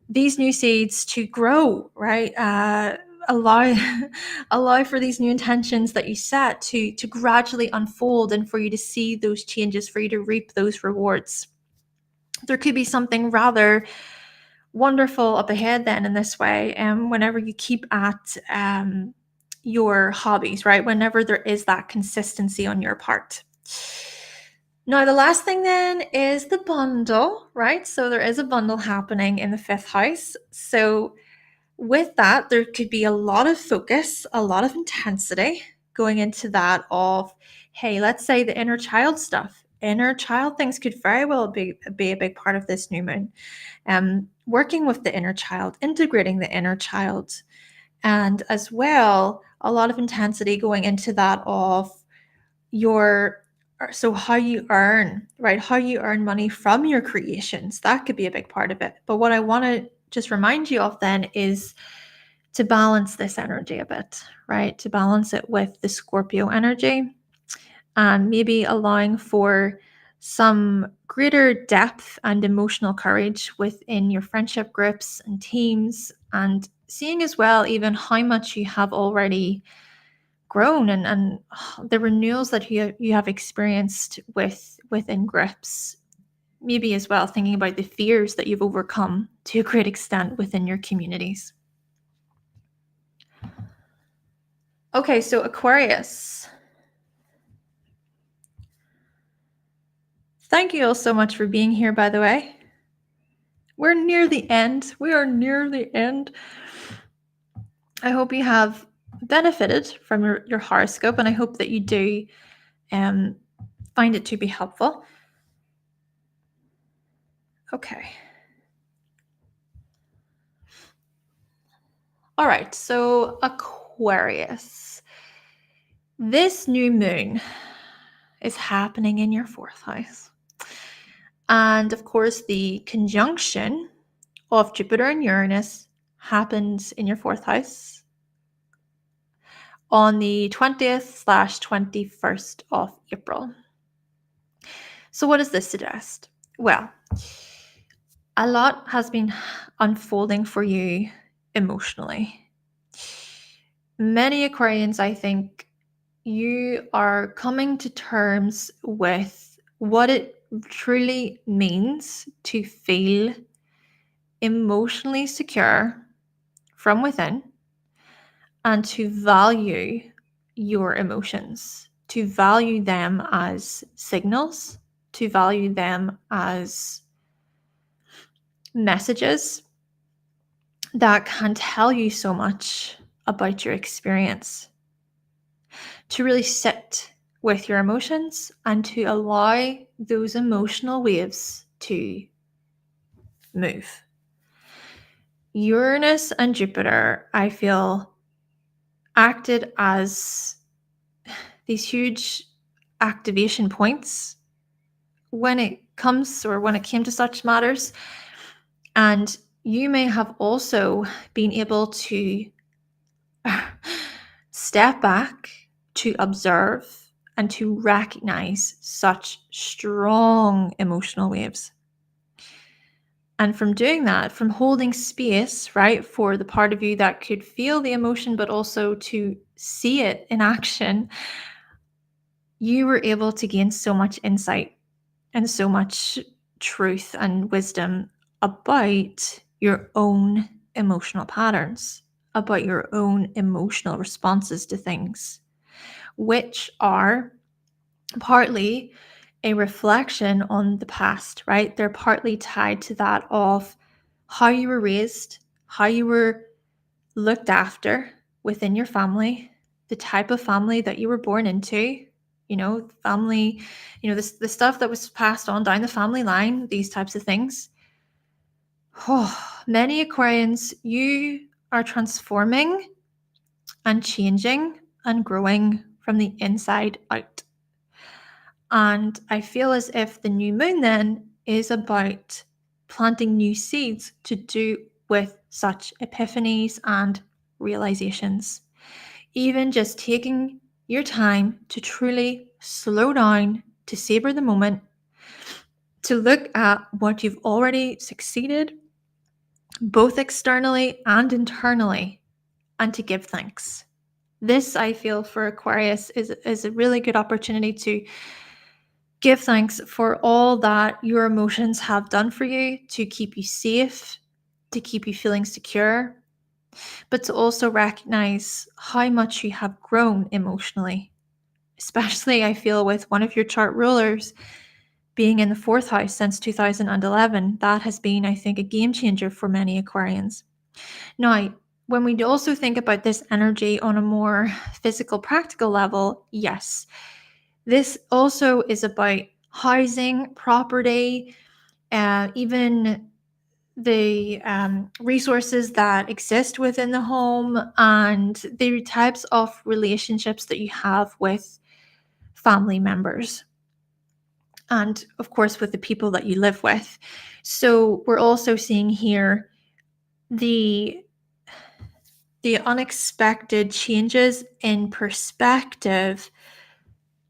these new seeds to grow, right? allow allow for these new intentions that you set to gradually unfold, and for you to see those changes, for you to reap those rewards. There could be something rather wonderful up ahead then in this way, whenever you keep at your hobbies, right? Whenever there is that consistency on your part. Now, the last thing then is the bundle, right? So there is a bundle happening in the 5th house. So with that, there could be a lot of focus, a lot of intensity going into that of, hey, let's say the inner child stuff. Inner child things could very well be a big part of this new moon. Working with the inner child, integrating the inner child, and as well, a lot of intensity going into that of how you earn, right? How you earn money from your creations. That could be a big part of it. But what I want to just remind you of then is to balance this energy a bit, right? To balance it with the Scorpio energy, and maybe allowing for some greater depth and emotional courage within your friendship groups and teams, and seeing as well even how much you have already grown, and the renewals that you have experienced within groups. Maybe as well thinking about the fears that you've overcome to a great extent within your communities. Okay, so Aquarius. Thank you all so much for being here, by the way. We're near the end. We are near the end. I hope you have benefited from your horoscope, and I hope that you do find it to be helpful. Okay. All right, so Aquarius. This new moon is happening in your 4th house. And of course, the conjunction of Jupiter and Uranus happens in your 4th house on the 20th/21st of April. So what does this suggest? Well, a lot has been unfolding for you emotionally. Many Aquarians, I think, you are coming to terms with what it truly means to feel emotionally secure from within, and to value your emotions, to value them as signals, to value them as messages that can tell you so much about your experience. To really sit with your emotions and to allow those emotional waves to move. Uranus and Jupiter, I feel, acted as these huge activation points when it came to such matters. And you may have also been able to step back, to observe, and to recognize such strong emotional waves. And from doing that, from holding space, right, for the part of you that could feel the emotion, but also to see it in action, you were able to gain so much insight and so much truth and wisdom about your own emotional patterns, about your own emotional responses to things, which are partly a reflection on the past, right? They're partly tied to that of how you were raised, how you were looked after within your family, the type of family that you were born into, family, the stuff that was passed on down the family line, these types of things. Many Aquarians, you are transforming and changing and growing from the inside out. And I feel as if the new moon then is about planting new seeds to do with such epiphanies and realizations. Even just taking your time to truly slow down, to savor the moment, to look at what you've already succeeded, both externally and internally, and to give thanks. This, I feel, for Aquarius is a really good opportunity to give thanks for all that your emotions have done for you to keep you safe, to keep you feeling secure, but to also recognize how much you have grown emotionally. Especially, I feel, with one of your chart rulers being in the 4th house since 2011. That has been, I think, a game changer for many Aquarians. Now, when we also think about this energy on a more physical, practical level, yes, this also is about housing, property, even the resources that exist within the home, and the types of relationships that you have with family members. And of course, with the people that you live with. So we're also seeing here the unexpected changes in perspective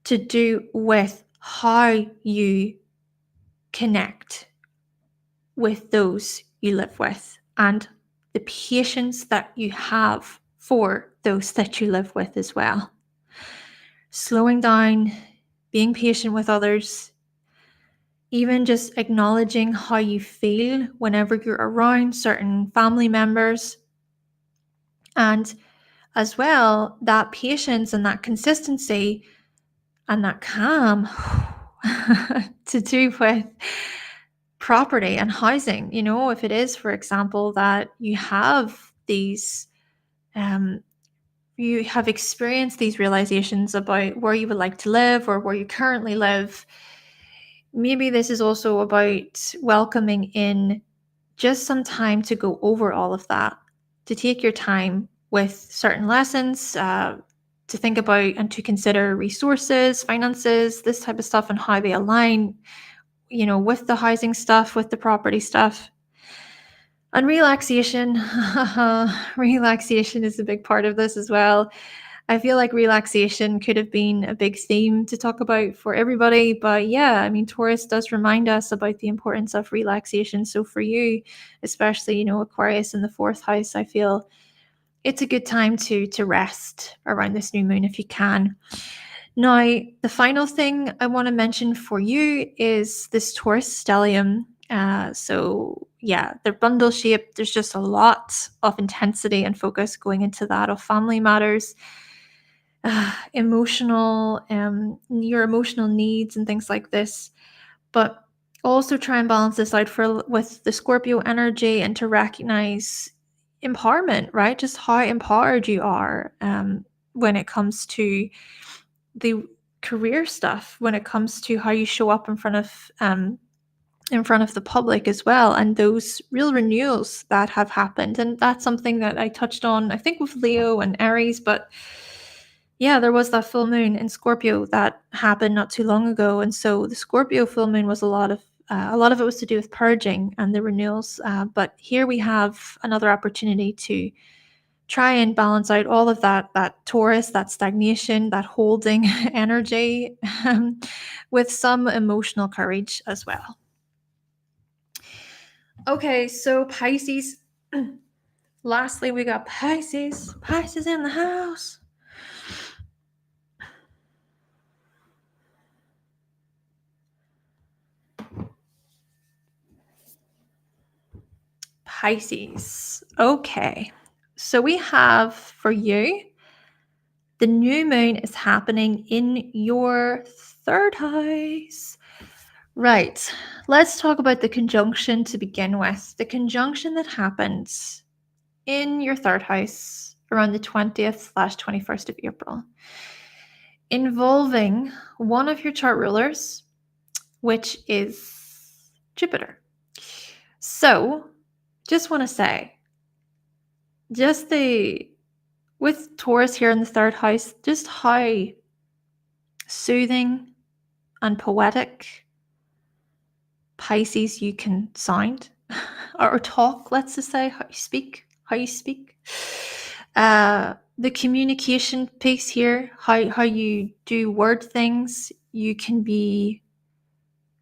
to do with how you connect with those you live with and the patience that you have for those that you live with as well. Slowing down, being patient with others, even just acknowledging how you feel whenever you're around certain family members. And as well, that patience and that consistency and that calm to do with property and housing. You know, if it is, for example, that you have these, you have experienced these realizations about where you would like to live or where you currently live, maybe this is also about welcoming in just some time to go over all of that, to take your time with certain lessons, to think about and to consider resources, finances, this type of stuff, and how they align, you know, with the housing stuff, with the property stuff. And relaxation. Relaxation is a big part of this as well. I feel like relaxation could have been a big theme to talk about for everybody. But yeah, I mean, Taurus does remind us about the importance of relaxation. So for you, especially, you know, Aquarius in the 4th house, I feel it's a good time to rest around this new moon if you can. Now, the final thing I want to mention for you is this Taurus stellium. So yeah, they're bundle shaped. There's just a lot of intensity and focus going into that, of family matters, emotional, your emotional needs and things like this. But also try and balance this out with the Scorpio energy, and to recognize empowerment, right? Just how empowered you are when it comes to the career stuff, when it comes to how you show up in front of the public as well, and those real renewals that have happened. And that's something that I touched on, I think, with Leo and Aries. But yeah, there was that full moon in Scorpio that happened not too long ago, and so the Scorpio full moon was a lot of it was to do with purging and the renewals. But here we have another opportunity to try and balance out all of that Taurus, that stagnation, that holding energy, with some emotional courage as well. Okay, so Pisces. Lastly, we got Pisces. Pisces in the house. Pisces. Okay, so we have for you, the new moon is happening in your 3rd house. Right, let's talk about the conjunction to begin with. The conjunction that happens in your 3rd house around the 20th/21st of April, involving one of your chart rulers, which is Jupiter. So, just want to say, with Taurus here in the 3rd house, just how soothing and poetic Pisces you can sound or talk, let's just say, how you speak. The communication piece here, how you do word things, you can be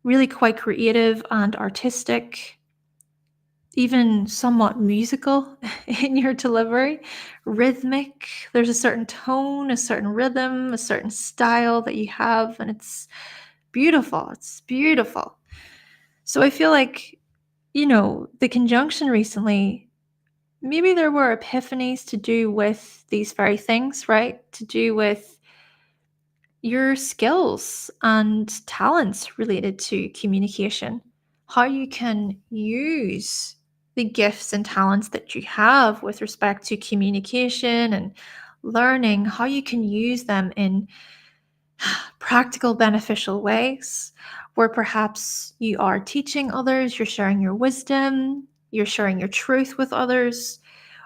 really quite creative and artistic. even somewhat musical in your delivery, rhythmic. There's a certain tone, a certain rhythm, a certain style that you have, and it's beautiful. It's beautiful. So I feel like, the conjunction recently, maybe there were epiphanies to do with these very things, right? To do with your skills and talents related to communication, how you can use the gifts and talents that you have with respect to communication and learning, how you can use them in practical, beneficial ways, where perhaps you are teaching others, you're sharing your wisdom, you're sharing your truth with others,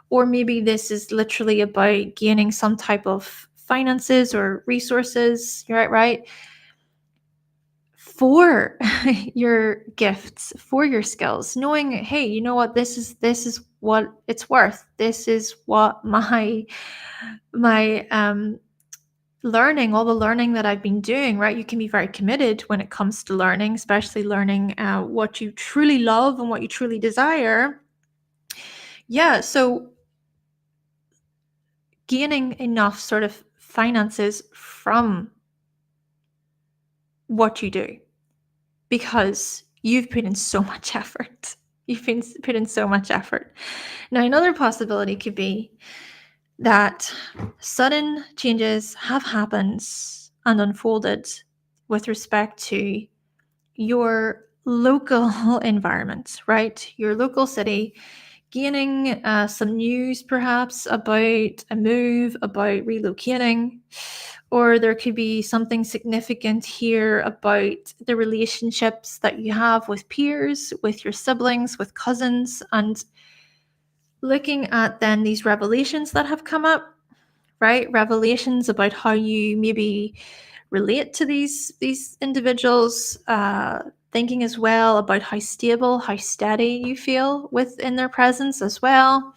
or maybe this is literally about gaining some type of finances or resources, right, for your gifts, for your skills, knowing, hey, you know what, this is what it's worth. This is what my learning, all the learning that I've been doing, right? You can be very committed when it comes to learning, especially learning what you truly love and what you truly desire. Yeah, so gaining enough sort of finances from what you do, because you've put in so much effort. You've been put in so much effort. Now, another possibility could be that sudden changes have happened and unfolded with respect to your local environment, right? Your local city, gaining some news perhaps about a move, about relocating, or there could be something significant here about the relationships that you have with peers, with your siblings, with cousins, and looking at then these revelations that have come up, right? Revelations about how you maybe relate to these individuals, thinking as well about how stable, how steady you feel within their presence as well.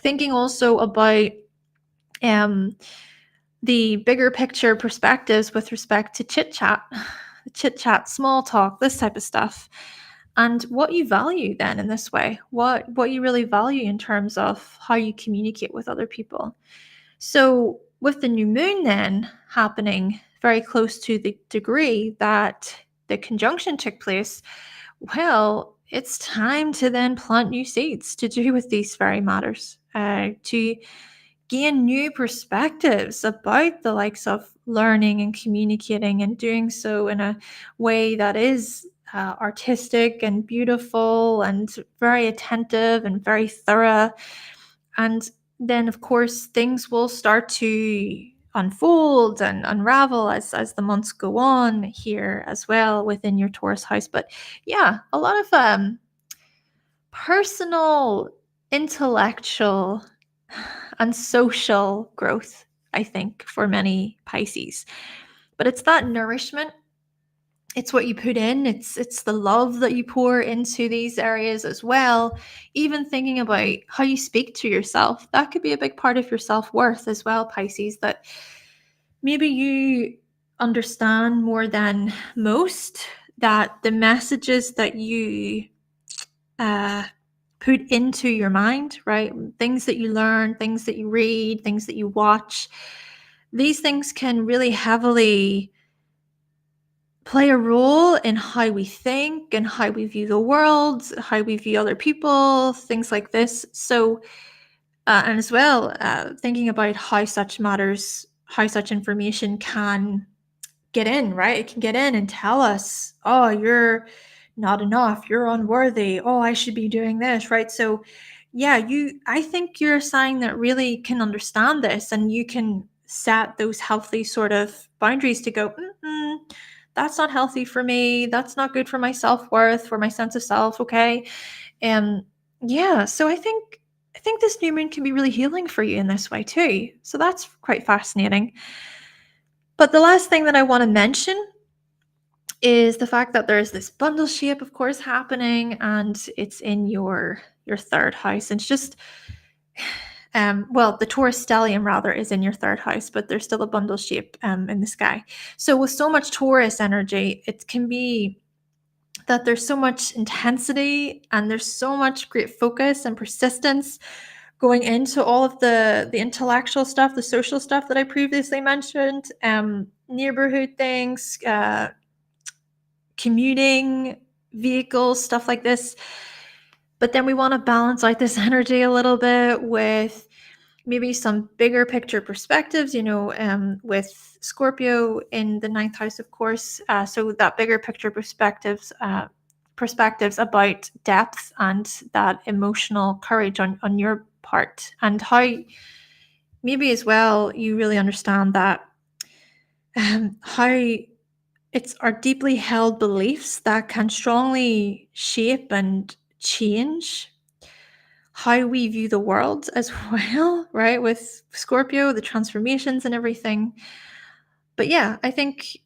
Thinking also about um, the bigger picture perspectives with respect to chit chat, small talk, this type of stuff, and what you value then in this way, what you really value in terms of how you communicate with other people. So with the new moon then happening very close to the degree that the conjunction took place, well, it's time to then plant new seeds to do with these very matters, to gain new perspectives about the likes of learning and communicating, and doing so in a way that is artistic and beautiful and very attentive and very thorough. And then, of course, things will start to unfold and unravel as the months go on here as well within your Taurus house. But yeah, a lot of personal, intellectual, and social growth, I think, for many Pisces. But it's that nourishment, it's what you put in, it's the love that you pour into these areas as well. Even thinking about how you speak to yourself, that could be a big part of your self-worth as well, Pisces, that maybe you understand more than most, that the messages that you uh, put into your mind, right? Things that you learn, things that you read, things that you watch, these things can really heavily play a role in how we think and how we view the world, how we view other people, things like this. So, and as well, thinking about how such matters, how such information can get in, right? It can get in and tell us, oh, you're not enough, you're unworthy, oh, I should be doing this, right? So, yeah, I think you're a sign that really can understand this, and you can set those healthy sort of boundaries to go, that's not healthy for me. That's not good for my self-worth, for my sense of self. Okay. And yeah, so I think this new moon can be really healing for you in this way too. So that's quite fascinating. But the last thing that I want to mention is the fact that there's this bundle shape, of course, happening, and it's in your third house. And it's just well, the Taurus stellium rather is in your third house, but there's still a bundle shape in the sky. So with so much Taurus energy, it can be that there's so much intensity and there's so much great focus and persistence going into all of the intellectual stuff, the social stuff that I previously mentioned, neighborhood things, commuting, vehicles, stuff like this. But then we want to balance out this energy a little bit with maybe some bigger picture perspectives, with Scorpio in the ninth house, of course. So that bigger picture perspectives about depth and that emotional courage on your part, and how maybe as well you really understand that how it's our deeply held beliefs that can strongly shape and change how we view the world as well, right? With Scorpio, the transformations and everything. But yeah, I think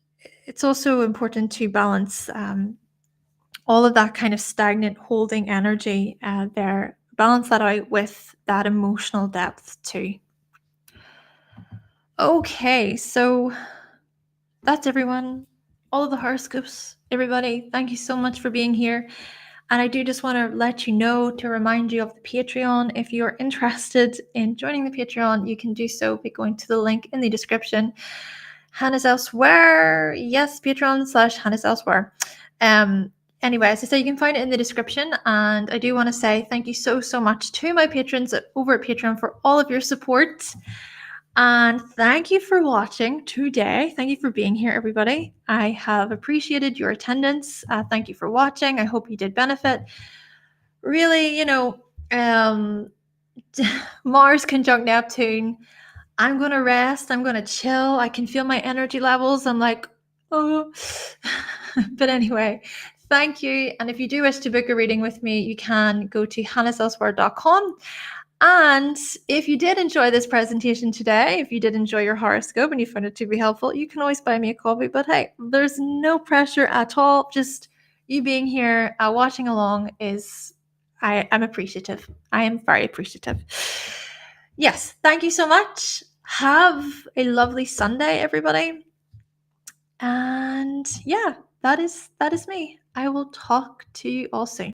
it's also important to balance all of that kind of stagnant holding energy there, balance that out with that emotional depth too. Okay, so that's everyone. All of the horoscopes. Everybody, thank you so much for being here. And I do just want to let you know, to remind you of the Patreon. If you're interested in joining the Patreon, you can do so by going to the link in the description. Hannah's Elsewhere. Yes, Patreon/Hannah's Elsewhere. Anyway, as I said, you can find it in the description. And I do want to say thank you so, so much to my patrons over at Patreon for all of your support. And thank you for watching today. Thank you for being here, everybody. I have appreciated your attendance. Thank you for watching. I hope you did benefit. Really, Mars conjunct Neptune. I'm going to rest. I'm going to chill. I can feel my energy levels. I'm like, oh. But anyway, thank you. And if you do wish to book a reading with me, you can go to hannahselsewhere.com. And if you did enjoy this presentation today, if you did enjoy your horoscope and you found it to be helpful, you can always buy me a coffee. But hey, there's no pressure at all. Just you being here, watching along I'm appreciative. I am very appreciative. Yes, thank you so much. Have a lovely Sunday, everybody. And yeah, that is me. I will talk to you all soon.